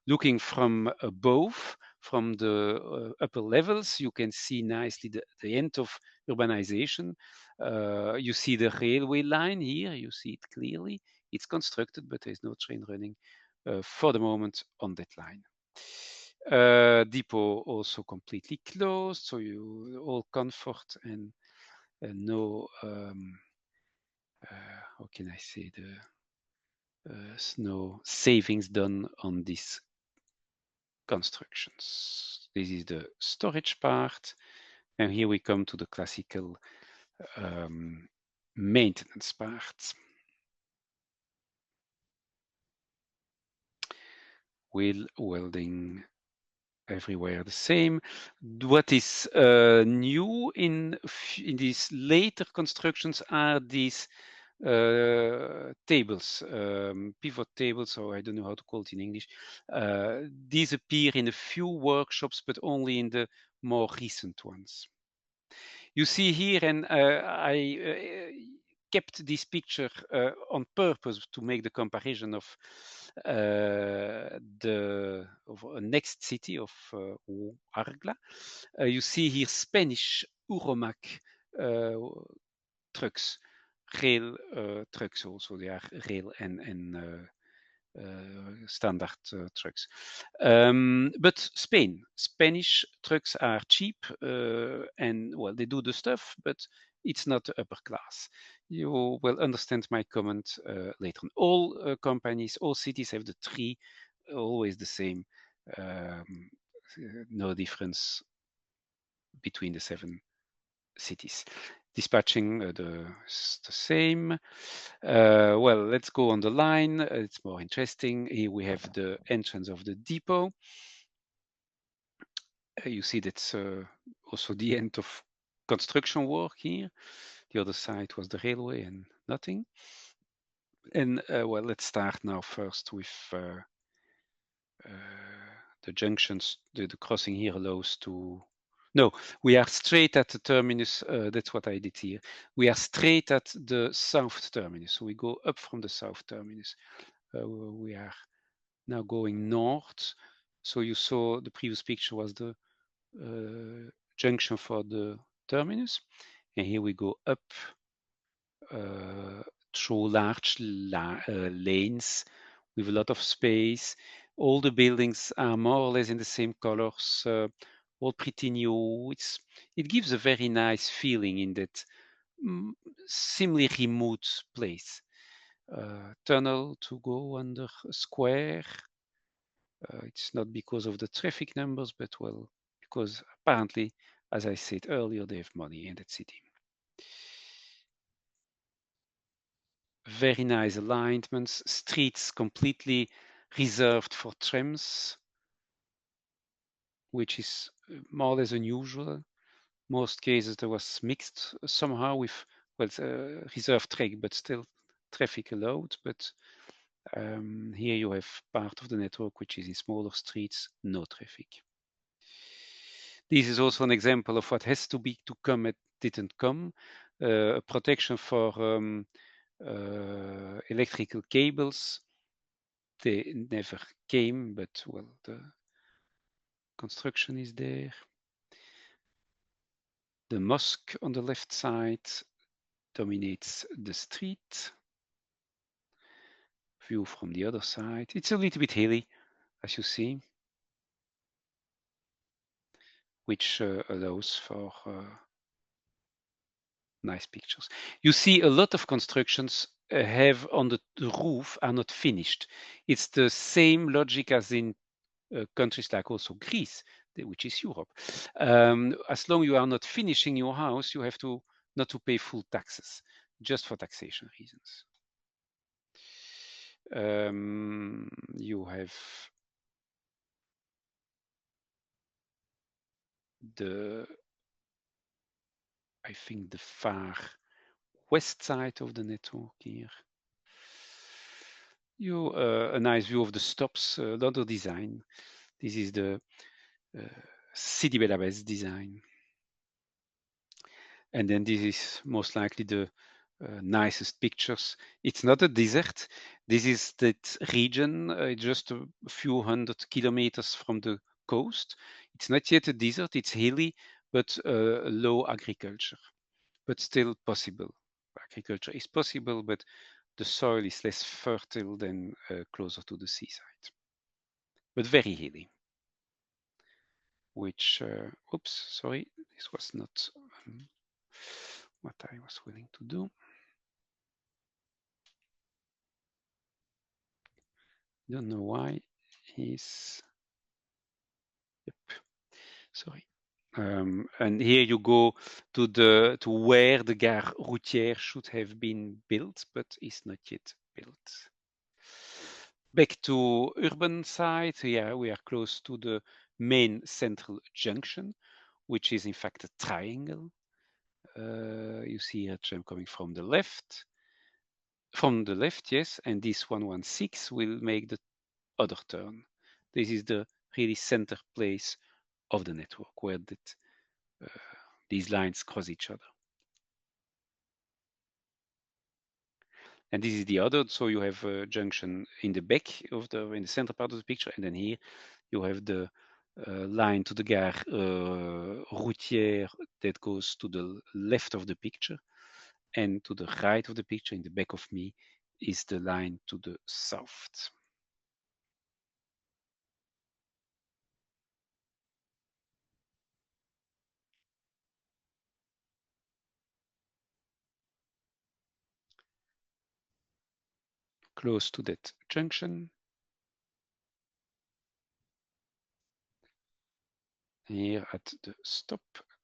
Looking from above, from the upper levels, you can see nicely the end of urbanization. You see the railway line here, you see it clearly. It's constructed, but there's no train running for the moment on that line. Depot also completely closed, so you all comfort and no, how can I say, no savings done on these constructions. This is the storage part, and here we come to the classical maintenance part. Wheel welding everywhere the same. What is new in these later constructions are these tables, pivot tables, or I don't know how to call it in English. These appear in a few workshops, but only in the more recent ones. You see here, and I kept this picture on purpose to make the comparison of the next city of Argla. You see here Spanish Uromac trucks, rail trucks also. They are rail and standard trucks. But Spanish trucks are cheap and well, they do the stuff, but it's not the upper class. You will understand my comment later on. All companies, all cities have the tree, always the same. No difference between the 7 cities. Dispatching the same. Well, let's go on the line. It's more interesting. Here we have the entrance of the depot. You see that's also the end of construction work here. The other side was the railway and nothing. And well, let's start now first with the junctions. The crossing here allows to No, we are straight at the terminus. That's what I did here. We are straight at the south terminus. So we go up from the south terminus. We are now going north. So you saw the previous picture was the junction for the terminus. And here we go up through large lanes with a lot of space. All the buildings are more or less in the same colors, all pretty new. It gives a very nice feeling in that seemingly remote place. Tunnel to go under a square. It's not because of the traffic numbers, but well, because apparently, as I said earlier, they have money in that city. Very nice alignments, streets completely reserved for trams, which is more or less unusual. Most cases there was mixed somehow with, well, reserved track, but still traffic allowed. But here you have part of the network which is in smaller streets, no traffic. This is also an example of what has to be to come, it didn't come. A protection for electrical cables. They never came, but well, the construction is there. The mosque on the left side dominates the street. View from the other side. It's a little bit hilly, as you see, which allows for nice pictures. You see a lot of constructions have on the roof are not finished. It's the same logic as in countries like also Greece, which is Europe. As long you are not finishing your house, you have to not to pay full taxes, just for taxation reasons. You have I think the far west side of the network here. A nice view of the stops, another design. This is the Sidi Bel Abbès design. And then this is most likely the nicest pictures. It's not a desert. This is that region, just a few hundred kilometers from the coast. It's not yet a desert, it's hilly, but low agriculture, but still possible. Agriculture is possible, but the soil is less fertile than closer to the seaside, but very hilly. Which, oops, sorry, this was not what I was willing to do. Don't know why he's, yep, sorry. And here you go to where the gare routière should have been built, but is not yet built. Back to urban side, yeah, we are close to the main central junction, which is in fact a triangle. You see a tram coming from the left. From the left, yes, and this 116 will make the other turn. This is the really center place of the network where these lines cross each other. And this is the other, so you have a junction in the back of in the center part of the picture, and then here you have the line to the gare routière that goes to the left of the picture, and to the right of the picture, in the back of me, is the line to the south. Close to that junction. Here at the stop,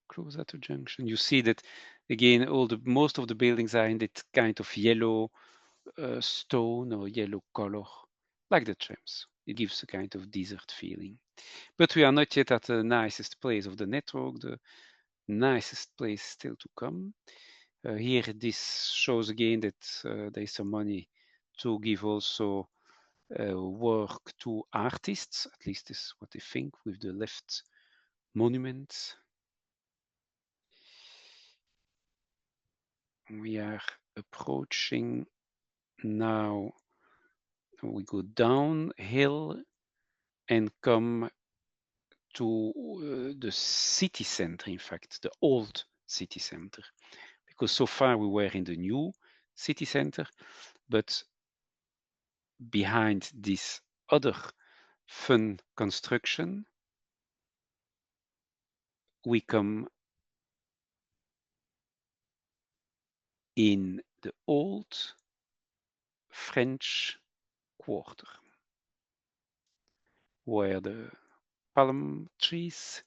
close at the junction. You see that again, most of the buildings are in that kind of yellow stone or yellow color, like the trams. It gives a kind of desert feeling. But we are not yet at the nicest place of the network. The nicest place still to come. Here, this shows again that there is some money to give also work to artists. At least is what they think with the left monument. We are approaching now. We go downhill and come to the city center, in fact, the old city center. Because so far we were in the new city center, but behind this other fun construction, we come in the old French Quarter, where the palm trees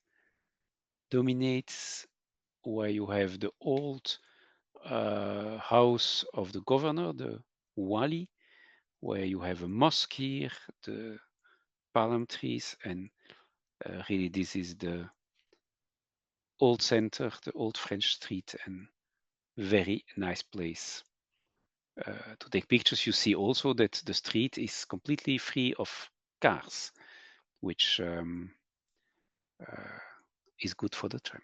dominates, where you have the old house of the governor, the Wali, where you have a mosque here, the palm trees, and really this is the old center, the old French street, and very nice place to take pictures. You see also that the street is completely free of cars, which is good for the tram.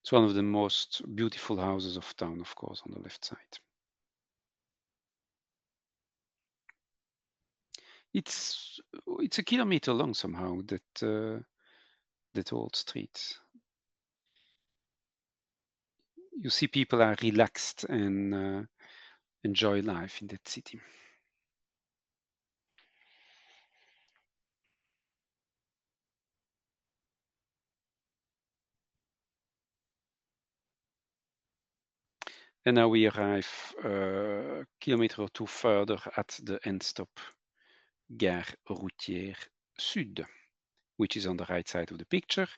It's one of the most beautiful houses of town, of course, on the left side. It's a kilometer long somehow, that old street. You see people are relaxed and enjoy life in that city. And now we arrive a kilometer or two further at the end stop, Gare Routière Sud, which is on the right side of the picture.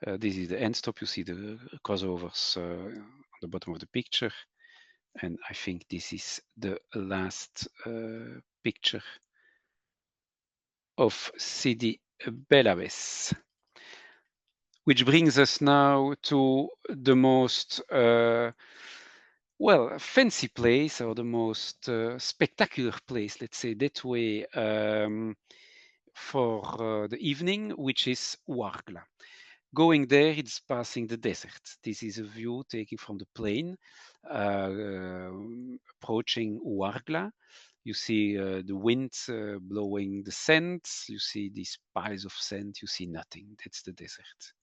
This is the end stop. You see the crossovers on the bottom of the picture. And I think this is the last picture of Sidi Bel Abbes. Which brings us now to the most fancy place, or the most spectacular place, let's say that way, for the evening, which is Ouargla. Going there, it's passing the desert. This is a view taken from the plane, approaching Ouargla. You see the wind blowing the sand. You see these piles of sand. You see nothing. That's the desert.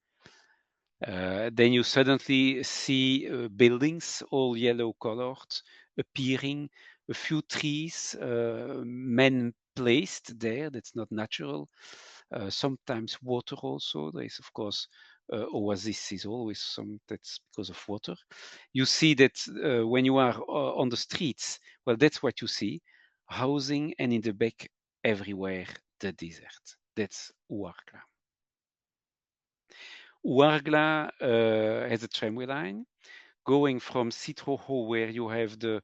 Then you suddenly see buildings, all yellow colored, appearing, a few trees, men placed there. That's not natural. Sometimes water also. There is, of course, oasis is always some, that's because of water. You see that when you are on the streets, well, that's what you see. Housing, and in the back, everywhere, the desert. That's Ouargla. Ouargla has a tramway line going from Citroën, where you have the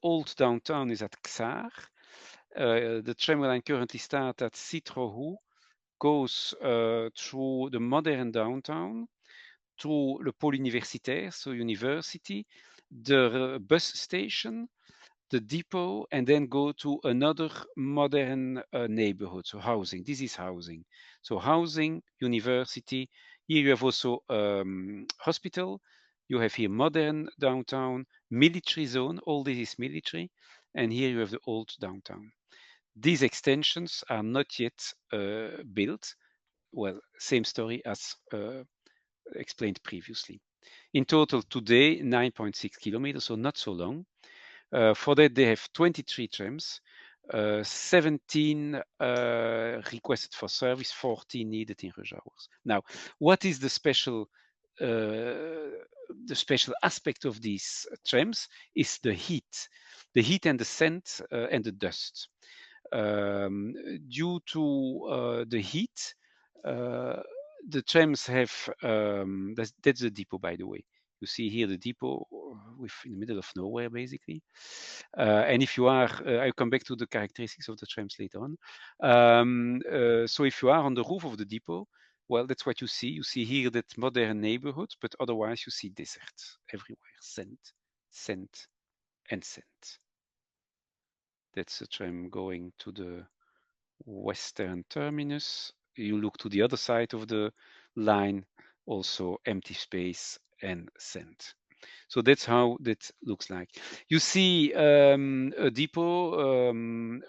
old downtown is at Xaar. The tramway line currently starts at Citroën, goes through the modern downtown, through le pôle universitaire, so university, the bus station, the depot, and then go to another modern neighborhood, so housing. This is housing. So housing, university. Here you have also hospital. You have here modern downtown, military zone. All this is military. And here you have the old downtown. These extensions are not yet built. Well, same story as explained previously. In total today, 9.6 kilometers, so not so long. For that, they have 23 trams, 17 requested for service, 14 needed in rush hours. Now, what is the special aspect of these trams is the heat and the scent and the dust. Due to the heat, the trams have, that's the depot, by the way. You see here the depot in the middle of nowhere, basically. And if you are, I'll come back to the characteristics of the trams later on. So if you are on the roof of the depot, well, that's what you see. You see here that modern neighborhood, but otherwise you see desert everywhere, sand, send, and send. That's the tram going to the western terminus. You look to the other side of the line, also empty space and send. So that's how that looks like. You see a depot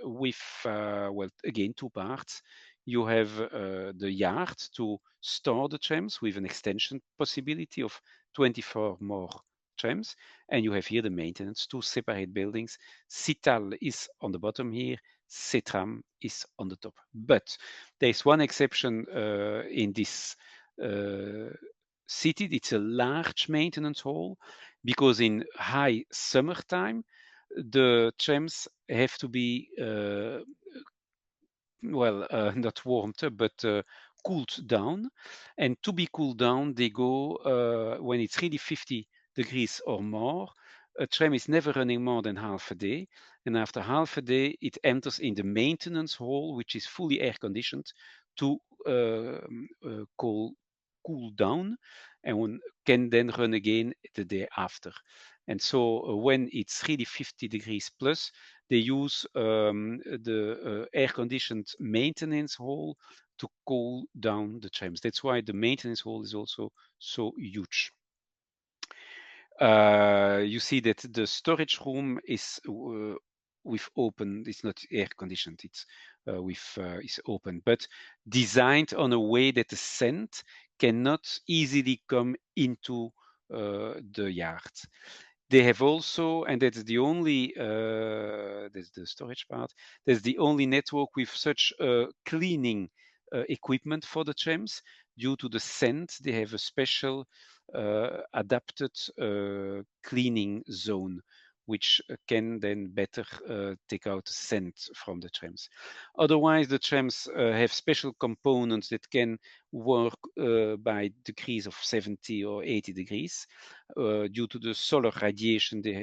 with, well, again, two parts. You have the yard to store the trams with an extension possibility of 24 more trams. And you have here the maintenance, two separate buildings. Cital is on the bottom here. Tram is on the top. But there's one exception in this city. It's a large maintenance hall because in high summertime, the trams have to be not warmed up, but cooled down. And to be cooled down, they go when it's really 50 degrees or more. A tram is never running more than half a day. And after half a day, it enters in the maintenance hall, which is fully air conditioned, to cool down and can then run again the day after. And so when it's really 50 degrees plus, they use the air-conditioned maintenance hall to cool down the trams. That's why the maintenance hall is also so huge. You see that the storage room is with open. It's not air-conditioned. It's is open, but designed on a way that the scent cannot easily come into the yard. They have also, and that's the only, that's the storage part, that's the only network with such cleaning equipment for the trams. Due to the scent, they have a special adapted cleaning zone, which can then better take out the scent from the trams. Otherwise, the trams have special components that can work by degrees of 70 or 80 degrees. Due to the solar radiation, they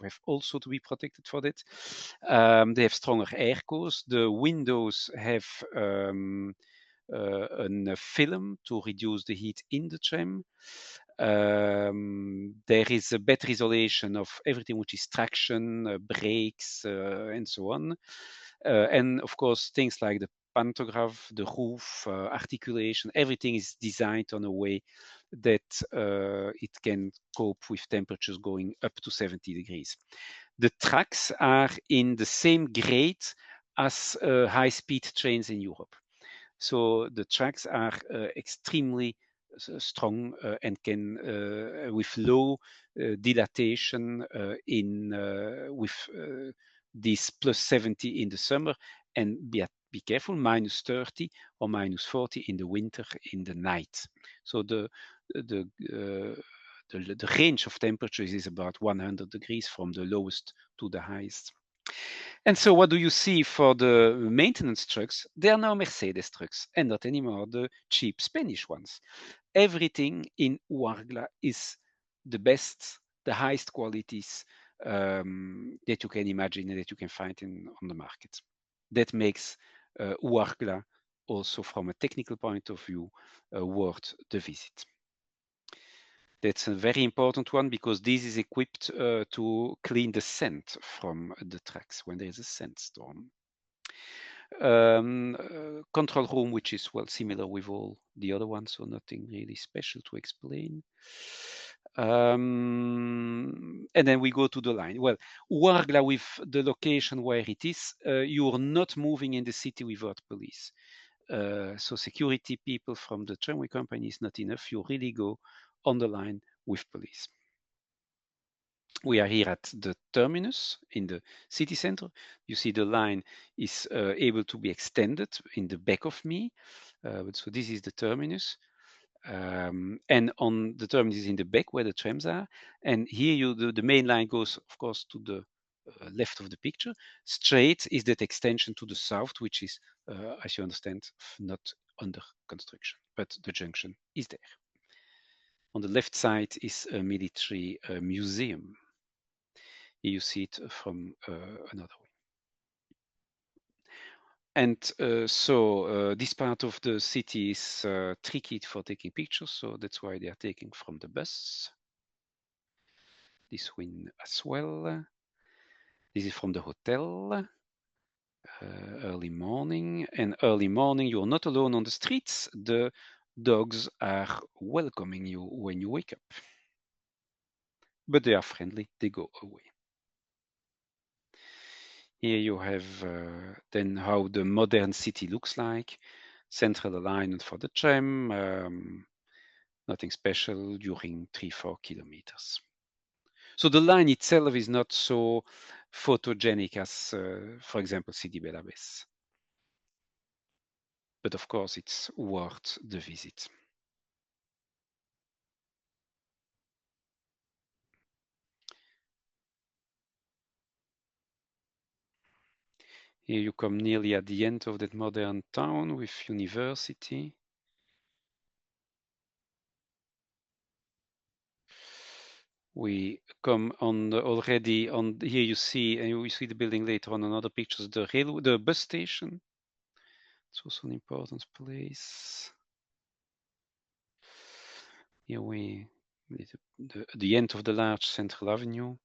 have also to be protected for that. They have stronger air cores. The windows have a film to reduce the heat in the tram. There is a better isolation of everything which is traction, brakes, and so on. And of course, things like the pantograph, the roof, articulation, everything is designed on a way that it can cope with temperatures going up to 70 degrees. The tracks are in the same grade as high-speed trains in Europe. So the tracks are extremely strong and can, with low dilatation with this plus 70 in the summer, and be careful, minus 30 or minus 40 in the winter in the night. So the range of temperatures is about 100 degrees from the lowest to the highest. And so what do you see for the maintenance trucks? They are now Mercedes trucks and not anymore the cheap Spanish ones. Everything in Uargla is the best, the highest qualities that you can imagine and that you can find on the market. That makes Uargla also from a technical point of view worth the visit. That's a very important one because this is equipped to clean the scent from the tracks when there is a scent storm. Control room, which is well similar with all the other ones, so nothing really special to explain. And then we go to the line. Well, Uargla, with the location where it is, you're not moving in the city without police. So security people from the tramway company is not enough. You really go on the line with police. We are here at the terminus in the city center. You see the line is able to be extended in the back of me. So this is the terminus. And on the terminus is in the back where the trams are. And here the main line goes, of course, to the left of the picture. Straight is that extension to the south, which is, as you understand, not under construction, but the junction is there. On the left side is a military museum. Here you see it from another way. And so this part of the city is tricky for taking pictures, so that's why they are taking from the bus. this one as well. This is from the hotel. Early morning, and early morning you're not alone on the streets. The dogs are welcoming you when you wake up, but they are friendly, they go away. Here you have then how the modern city looks like. Central alignment for the tram, nothing special during 3-4 kilometers. So the line itself is not so photogenic as, for example, Sidi Bel Abbes. But of course, it's worth the visit. Here you come nearly at the end of that modern town with university. We come on already on here. You see, and you see the building later on. Another pictures, the bus station. It's also an important place. Here we the end of the large central avenue.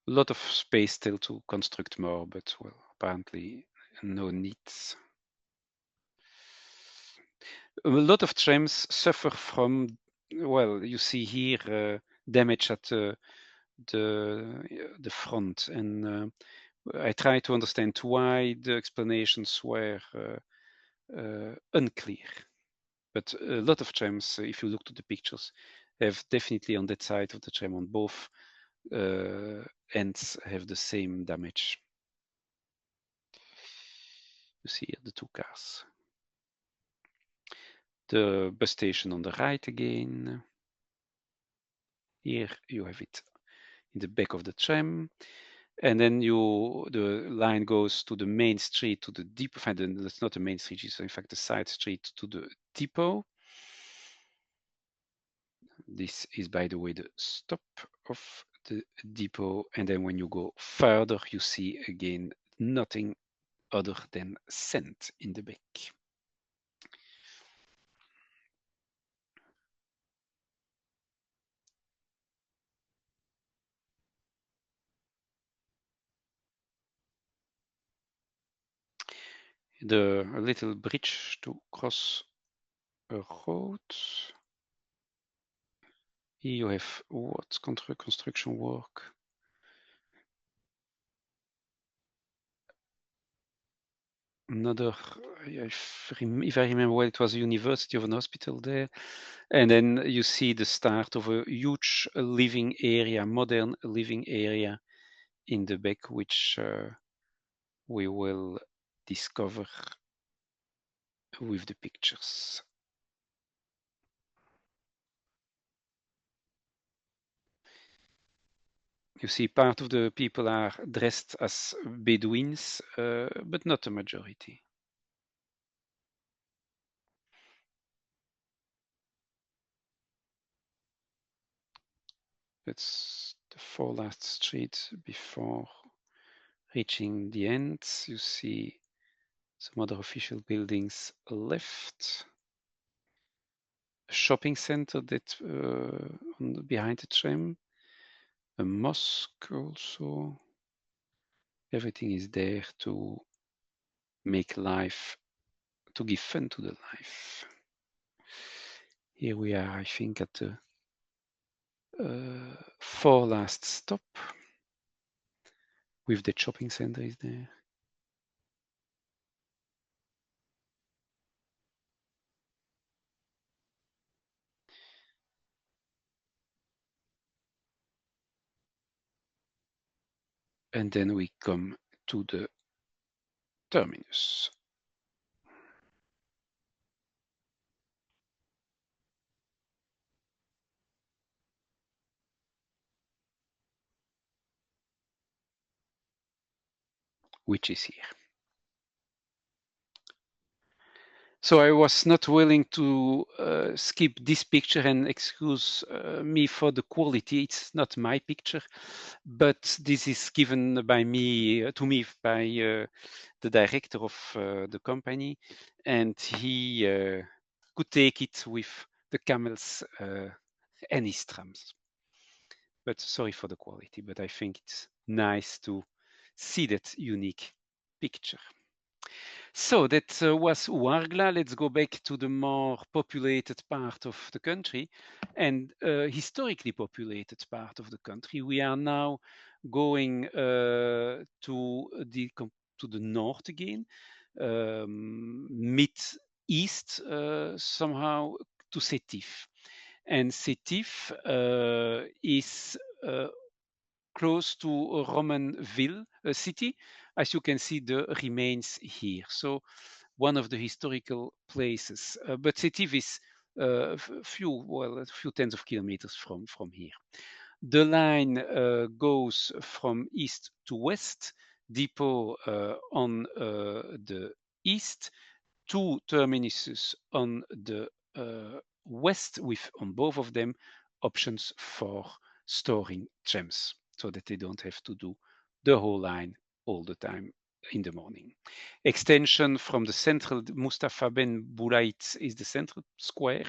A lot of space still to construct more, but well, apparently no needs. A lot of trams suffer from, well, you see here damage at the front, and I try to understand why. The explanations were unclear. But a lot of trams, if you look to the pictures, have definitely on that side of the tram, on both ends, have the same damage. You see here the two cars. The bus station on the right again. Here you have it in the back of the tram. And then the line goes to the main street, to the depot. That's not the main street, it's in fact the side street to the depot. This is, by the way, the stop of the depot. And then when you go further, you see again nothing other than sand in the back. A little bridge to cross a road. Here you have what construction work. Another, if I remember well, it was a university of an hospital there. And then you see the start of a huge living area, modern living area in the back, which we will discover with the pictures. You see part of the people are dressed as Bedouins, but not the majority. That's the 4 last streets before reaching the end. You see some other official buildings left. A shopping center that behind the tram. A mosque also. Everything is there to make life, to give fun to the life. Here we are, I think, at the 4 last stop with the shopping center is there. And then we come to the terminus. Which is here. So I was not willing to skip this picture, and excuse me for the quality. It's not my picture, but this is given by me to me by the director of the company, and he could take it with the camels and his trams. But sorry for the quality, but I think it's nice to see that unique picture. So that was Ouargla. Let's go back to the more populated part of the country and historically populated part of the country. We are now going to the north again, mid-east somehow to Sétif. And Sétif is close to Romanville city. As you can see, the remains here. So one of the historical places. But Sétif is a few tens of kilometers from here. The line goes from east to west, depot on the east, two terminuses on the west, with on both of them options for storing trams, so that they don't have to do the whole line all the time in the morning. Extension from the central Mustafa Ben Boulait is the central square.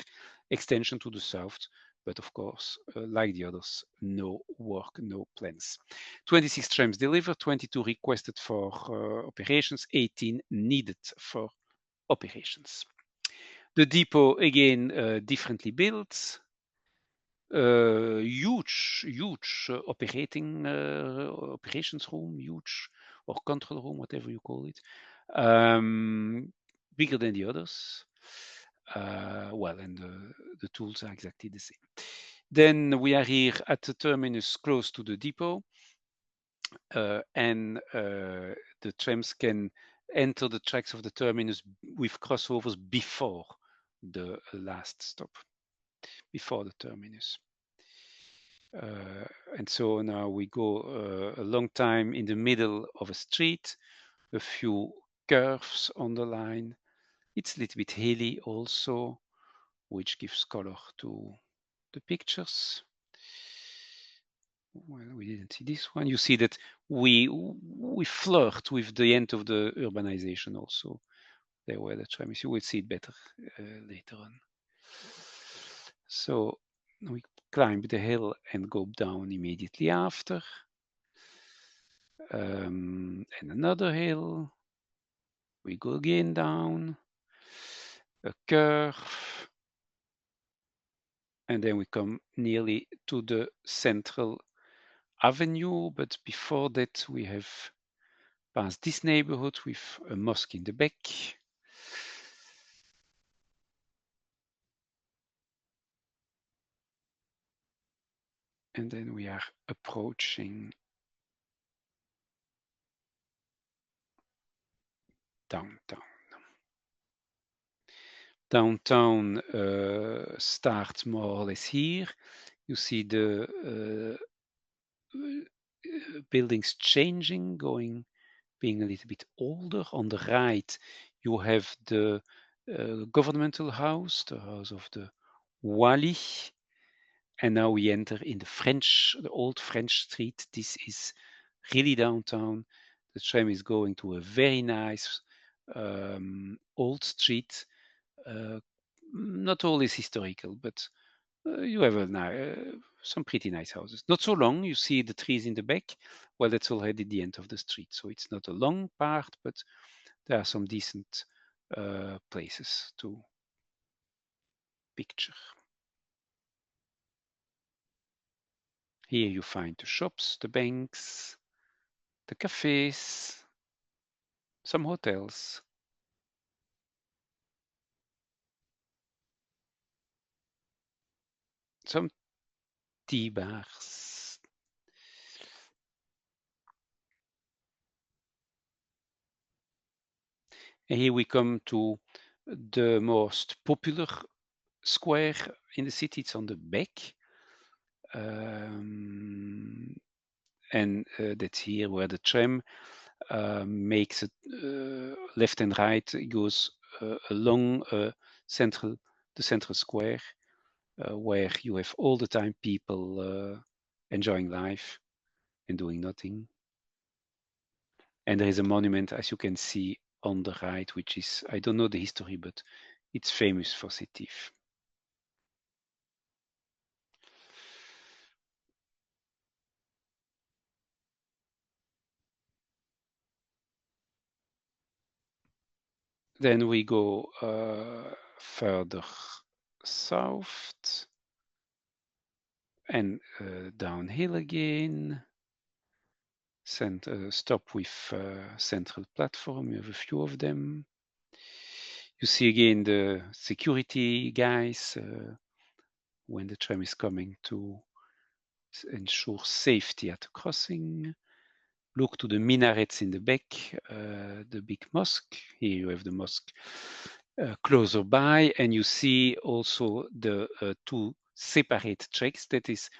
Extension to the south, but of course, like the others, no work, no plans. 26 trams delivered, 22 requested for operations, 18 needed for operations. The depot again differently built, huge operations room, huge, or control room, whatever you call it, bigger than the others. Well, and the tools are exactly the same. Then we are here at the terminus close to the depot, and the trams can enter the tracks of the terminus with crossovers before the last stop, before the terminus. And so now we go a long time in the middle of a street, a few curves on the line. It's a little bit hilly also, which gives color to the pictures. Well, we didn't see this one. You see that we flirt with the end of the urbanization also. There were the trams. You will see it better later on. So we climb the hill and go down immediately after. And another hill. We go again down. A curve. And then we come nearly to the central avenue, but before that we have passed this neighborhood with a mosque in the back. And then we are approaching downtown. Downtown starts more or less here. You see the buildings changing, being a little bit older. On the right, you have the governmental house, the house of the Wali. And now we enter in the old French street. This is really downtown. The tram is going to a very nice old street. Not always historical, but you have some pretty nice houses. Not so long. You see the trees in the back. Well, that's already the end of the street. So it's not a long part, but there are some decent places to picture. Here you find the shops, the banks, the cafes, some hotels. Some tea bars. And here we come to the most popular square in the city. It's on the back. And that's here where the tram makes it left and right. It goes along the central square, where you have all the time people enjoying life and doing nothing. And there is a monument, as you can see on the right, which is, I don't know the history, but it's famous for Sétif. Then we go further south and downhill again. Stop with central platform. You have a few of them. You see again the security guys when the tram is coming to ensure safety at the crossing. Look to the minarets in the back, the big mosque. Here you have the mosque closer by, and you see also the two separate tracks. That is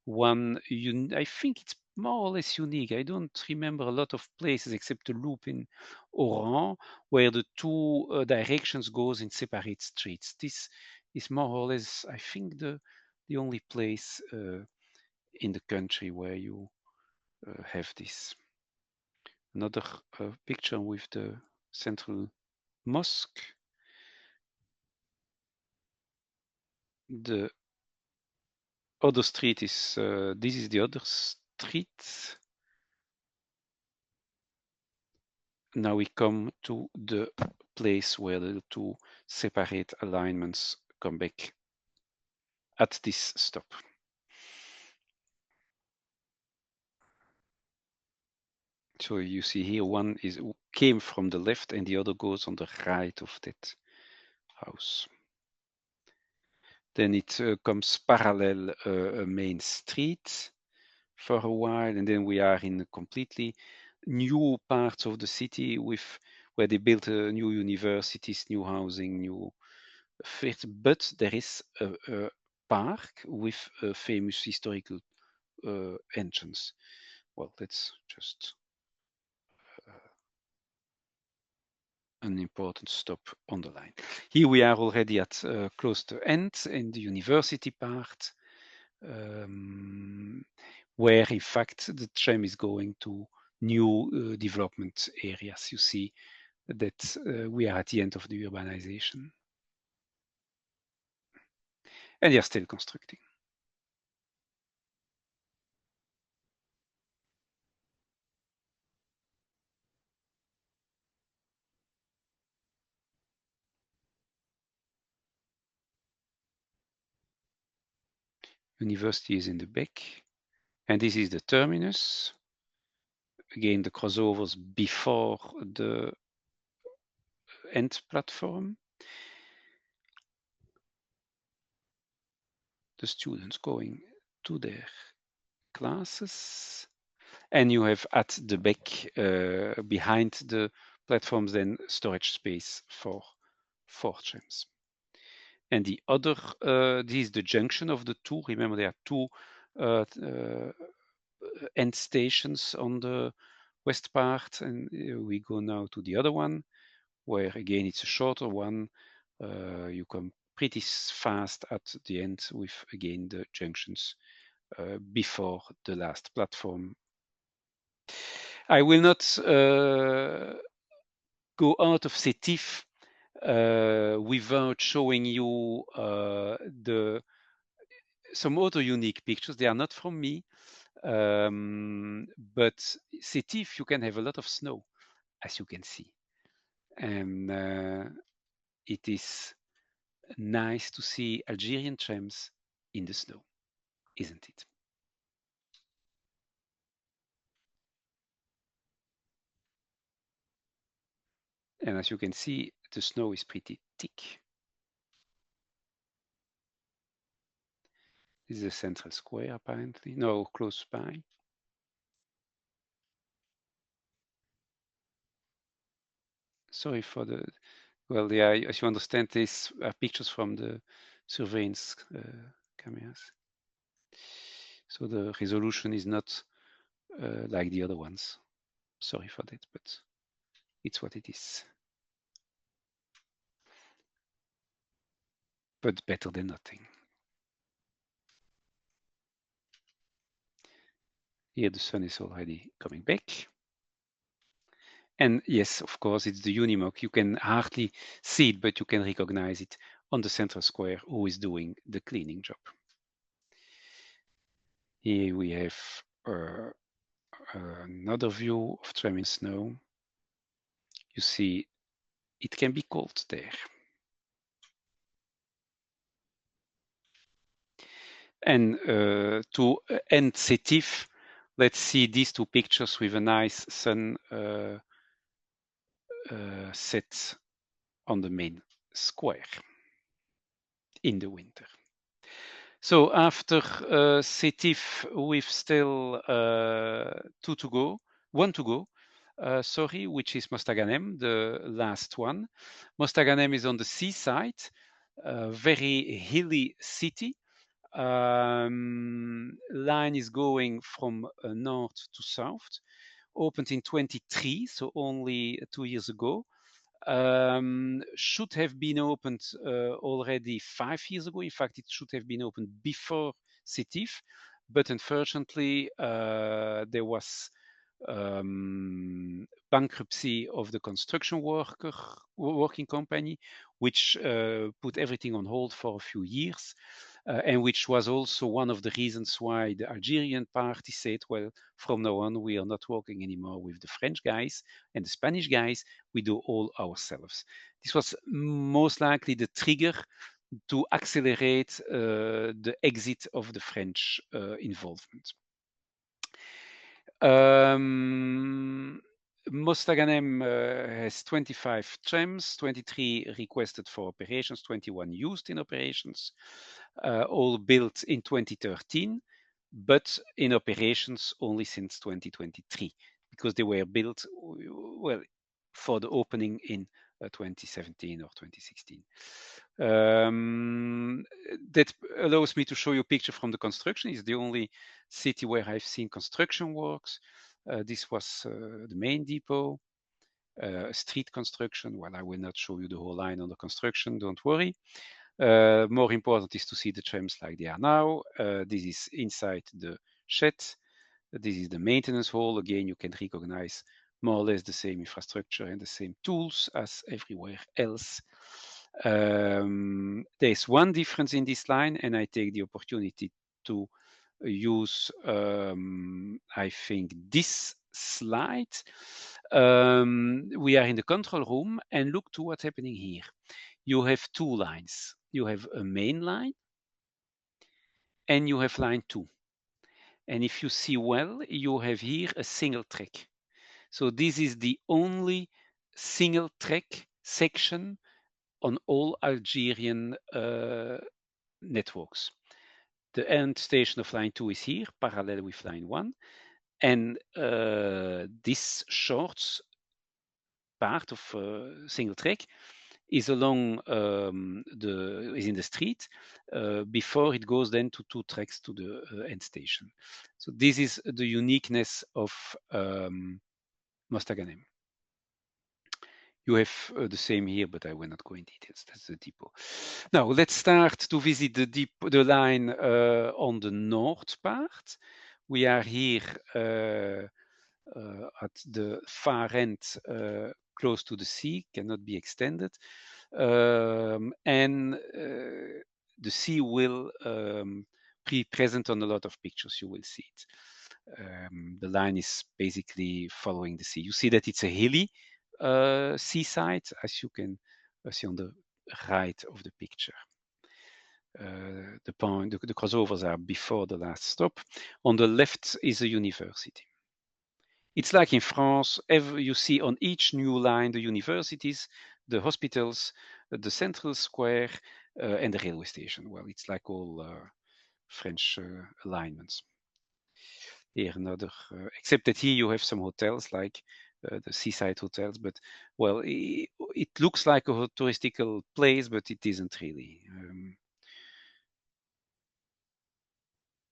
one, I think it's more or less unique. I don't remember a lot of places except the loop in Oran, where the two directions goes in separate streets. This is more or less, I think, the only place in the country where you have this. Another picture with the central mosque. The other street is, this is the other street. Now we come to the place where the two separate alignments come back at this stop. So you see here one came from the left and the other goes on the right of that house. Then it comes parallel a main street for a while, and then we are in a completely new parts of the city where they built new universities, new housing, new flats. But there is a park with a famous historical entrance. Well, that's just an important stop on the line. Here we are already at close to end in the university part, where in fact the tram is going to new development areas. You see that we are at the end of the urbanization. And they are still constructing. University is in the back. And this is the terminus. Again, the crossovers before the end platform. The students going to their classes. And you have at the back, behind the platforms, then storage space for trams. And the other, this is the junction of the two. Remember, there are two end stations on the west part, and we go now to the other one, where again it's a shorter one. You come pretty fast at the end with again the junctions before the last platform. I will not go out of Sétif without showing you some other unique pictures. They are not from me, but Sétif, you can have a lot of snow, as you can see. And it is nice to see Algerian trams in the snow, isn't it? And as you can see, the snow is pretty thick. This is a central square, apparently. No, close by. Sorry for the, well, yeah, as you understand, these are pictures from the surveillance cameras. So the resolution is not like the other ones. Sorry for that, but it's what it is. But better than nothing. Here the sun is already coming back. And yes, of course, it's the Unimog. You can hardly see it, but you can recognize it on the central square who is doing the cleaning job. Here we have another view of Tram in snow. You see, it can be cold there. And to end Sétif, let's see these two pictures with a nice sun set on the main square in the winter. So after Sétif, we've still one to go, sorry, which is Mostaganem, the last one. Mostaganem is on the seaside, very hilly city. Line is going from north to south. Opened in 23, so only 2 years ago. Should have been opened already 5 years ago. In fact, it should have been opened before Sétif, but unfortunately, there was bankruptcy of the construction working company, which put everything on hold for a few years, and which was also one of the reasons why the Algerian party said, well, from now on, we are not working anymore with the French guys and the Spanish guys, we do all ourselves. This was most likely the trigger to accelerate the exit of the French involvement. Mostaganem has 25 trams, 23 requested for operations, 21 used in operations, all built in 2013, but in operations only since 2023, because they were built, well, for the opening in 2017 or 2016. That allows me to show you a picture from the construction. It's the only city where I've seen construction works. This was the main depot, street construction. Well, I will not show you the whole line on the construction, don't worry. More important is to see the trams like they are now. This is inside the shed. This is the maintenance hall. Again, you can recognize more or less the same infrastructure and the same tools as everywhere else. There's one difference in this line, and I take the opportunity to use, I think, this slide. We are in the control room, and look to what's happening here. You have two lines. You have a main line, and you have line 2. And if you see well, you have here a single track. So this is the only single track section on all Algerian networks. The end station of line 2 is here, parallel with line 1. And this short part of single track is along is in the street before it goes then to 2 tracks to the end station. So this is the uniqueness of Mostaganem. You have the same here, but I will not go in details. That's the depot. Now let's start to visit the line on the north part. We are here at the far end, close to the sea, cannot be extended. And the sea will be present on a lot of pictures, you will see it. The line is basically following the sea. You see that it's a hilly seaside, as you can see on the right of the picture. The crossovers are before the last stop. On the left is a university. It's like in France, you see on each new line the universities, the hospitals, the central square, and the railway station. Well, it's like all French alignments. Here another, except that here you have some hotels like the seaside hotels, but well, it looks like a touristical place, but it isn't really.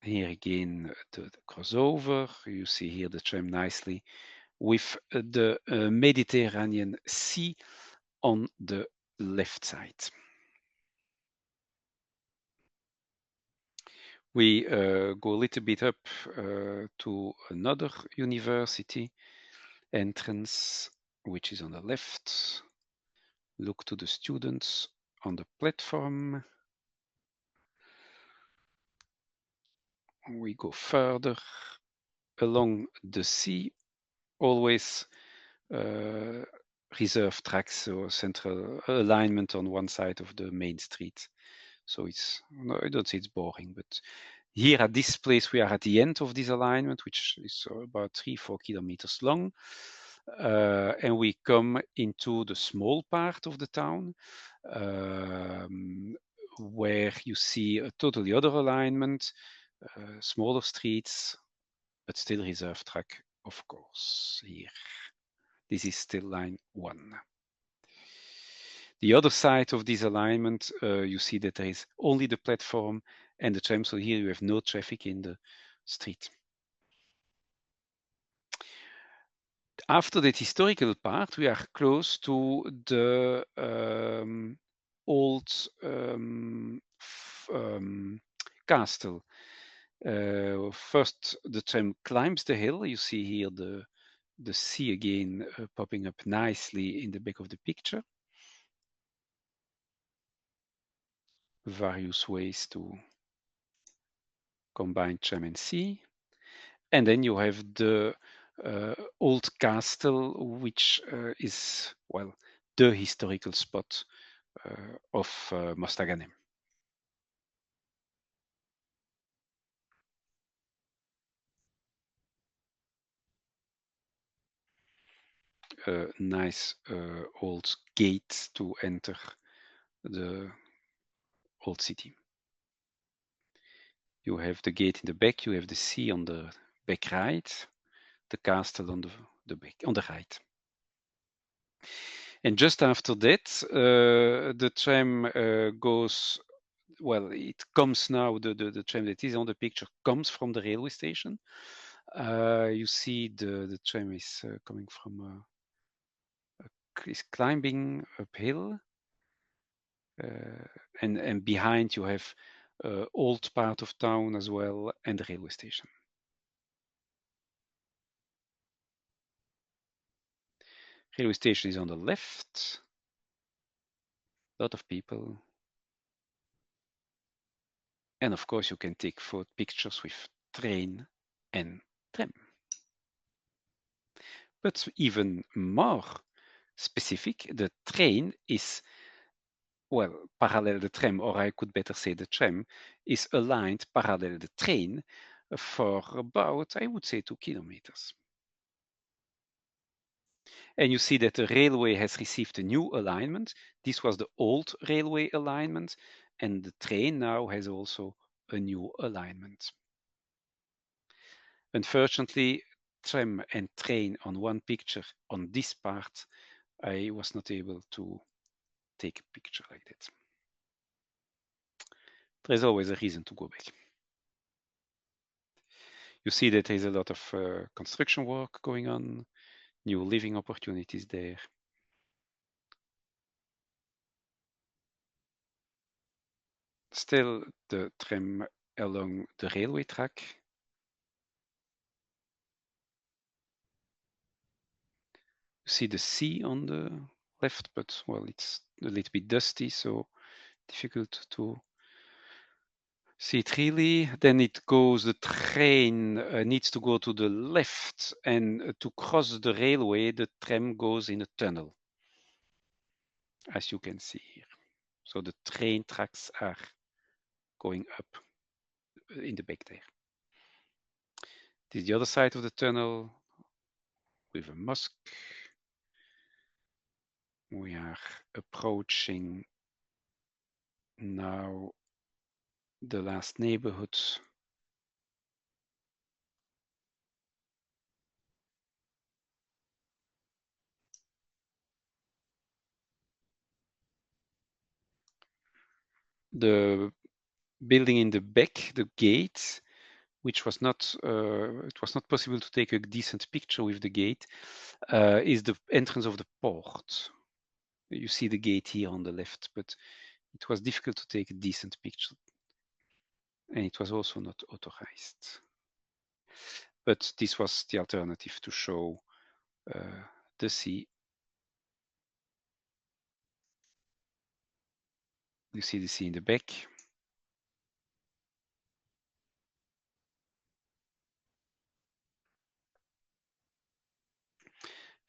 Here again, the crossover. You see here the tram nicely with the Mediterranean Sea on the left side. We go a little bit up to another university entrance. which is on the left. Look to the students on the platform. We go further along the sea, always reserve tracks, so central alignment on one side of the main street. So it's, no, I don't say it's boring, but here at this place, we are at the end of this alignment, which is about 3-4 kilometers long. And we come into the small part of the town, where you see a totally other alignment, smaller streets, but still reserve track, of course, here. This is still line 1. The other side of this alignment, you see that there is only the platform and the tram, so here you have no traffic in the street. After that historical part, we are close to the old castle. First, the tram climbs the hill. You see here the sea again popping up nicely in the back of the picture. Various ways to combine tram and sea. And then you have the old castle, which is, well, the historical spot of Mostaganem. A nice old gate to enter the old city. You have the gate in the back, you have the sea on the back right, the castle on the back, on the right. And just after that, the tram goes, well, it comes now, the tram that is on the picture comes from the railway station. You see the tram is coming from, is climbing uphill. And behind you have old part of town as well and the railway station. Railway station is on the left. A lot of people. And of course you can take pictures with train and tram. But even more specific, the train is, well, parallel the tram, or I could better say the tram, is aligned parallel the train for about, I would say, 2 kilometers. And you see that the railway has received a new alignment. This was the old railway alignment, and the train now has also a new alignment. Unfortunately, tram and train on one picture on this part, I was not able to take a picture like that. There's always a reason to go back. You see that there's a lot of construction work going on, new living opportunities there. Still the tram along the railway track. You see the sea on the left, but well, it's a little bit dusty, so difficult to see it really. Then it goes, the train needs to go to the left, and to cross the railway, the tram goes in a tunnel, as you can see here. So the train tracks are going up in the back there. This is the other side of the tunnel with a mosque. We are approaching now the last neighborhood. The building in the back, the gate, which was not, it was not possible to take a decent picture with the gate, is the entrance of the port. You see the gate here on the left, but it was difficult to take a decent picture. And it was also not authorized. But this was the alternative to show the sea You see the sea in the back.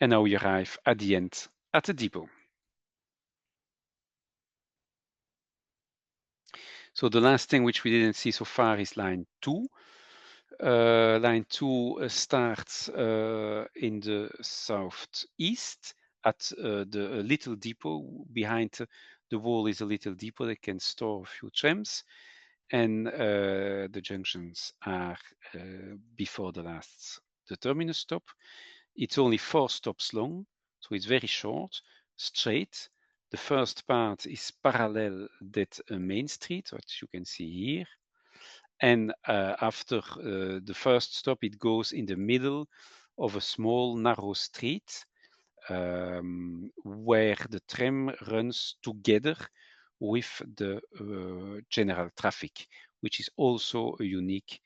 And now we arrive at the end at the depot. So the last thing which we didn't see so far is line 2. Line 2 starts in the southeast at the little depot. Behind the wall is a little depot that can store a few trams. And the junctions are before the terminus stop. It's only 4 stops long, so it's very short, straight. The first part is parallel that main street, which you can see here. And after the first stop, it goes in the middle of a small narrow street where the tram runs together with the general traffic, which is also a unique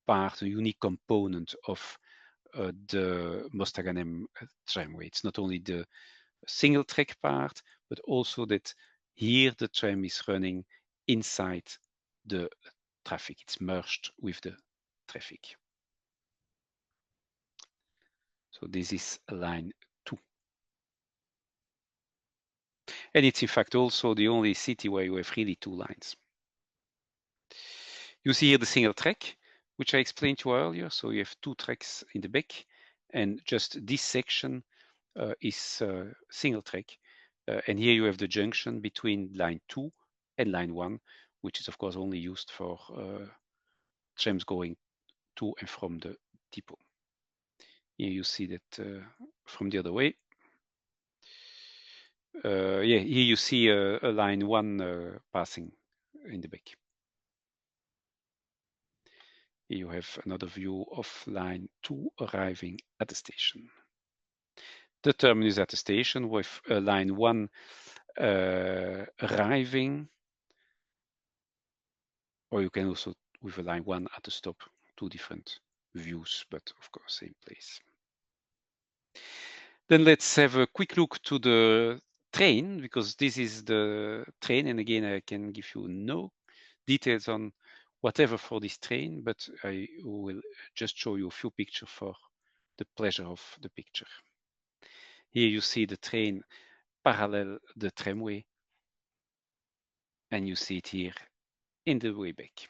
part, a unique component of the Mostaganem tramway. It's not only the single track part, but also that here the tram is running inside the traffic. It's merged with the traffic. So this is line 2. And it's in fact also the only city where you have really 2 lines. You see here the single track, which I explained to you earlier. So you have 2 tracks in the back, and just this section is single track. And here you have the junction between line 2 and line 1, which is of course only used for trams going to and from the depot. Here you see that from the other way. Yeah, here you see a line 1 passing in the back. Here you have another view of line 2 arriving at the station. The terminus at the station with line 1 arriving, or you can also with a line 1 at the stop, 2 different views, but of course same place. Then let's have a quick look to the train, because this is the train, and again I can give you no details on whatever for this train, but I will just show you a few pictures for the pleasure of the picture. Here you see the train parallel the tramway, and you see it here in the way back.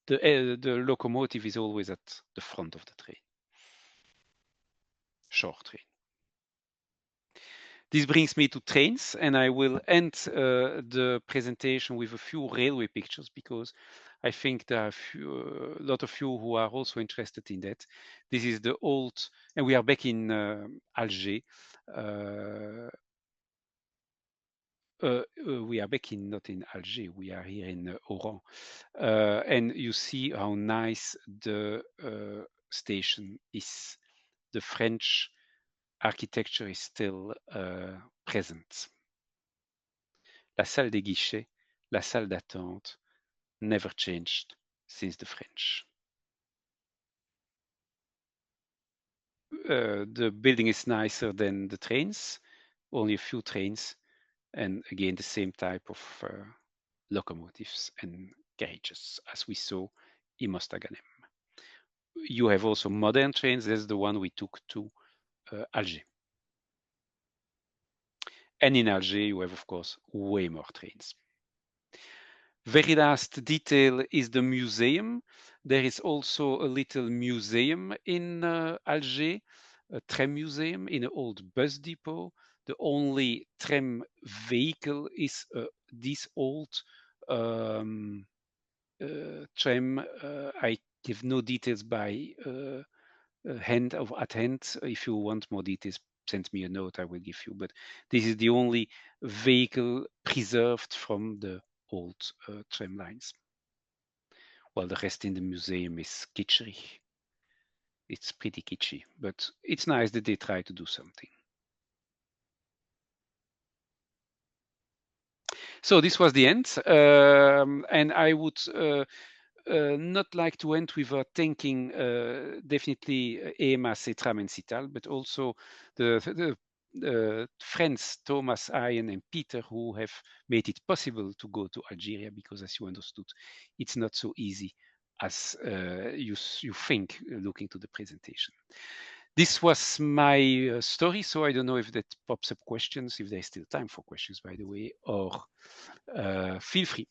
The locomotive is always at the front of the train. Short train. This brings me to trains, and I will end the presentation with a few railway pictures, because I think there are a lot of you who are also interested in that. This is the old, and we are back in Alger. We are back in, not in Alger, we are here in Oran. And you see how nice the station is. The French architecture is still present. La salle des guichets, la salle d'attente, never changed since the French. The building is nicer than the trains, only a few trains, and again the same type of locomotives and carriages as we saw in Mostaganem. You have also modern trains. That's the one we took to Alger. And in Alger, you have, of course, way more trains. Very last detail is the museum. There is also a little museum in Alger, a tram museum in an old bus depot. The only tram vehicle is this old tram. I give no details by hand of at hand. If you want more details, send me a note, I will give you. But this is the only vehicle preserved from the old tram lines. Well, the rest in the museum is kitschery. It's pretty kitschy, but it's nice that they try to do something. So this was the end, and I would not like to end without thanking definitely EMA, CETRAM, and CITAL, but also the friends, Thomas, Ian, and Peter, who have made it possible to go to Algeria, because as you understood, it's not so easy as you think looking to the presentation. This was my story, so I don't know if that pops up questions, if there's still time for questions, by the way, or feel free.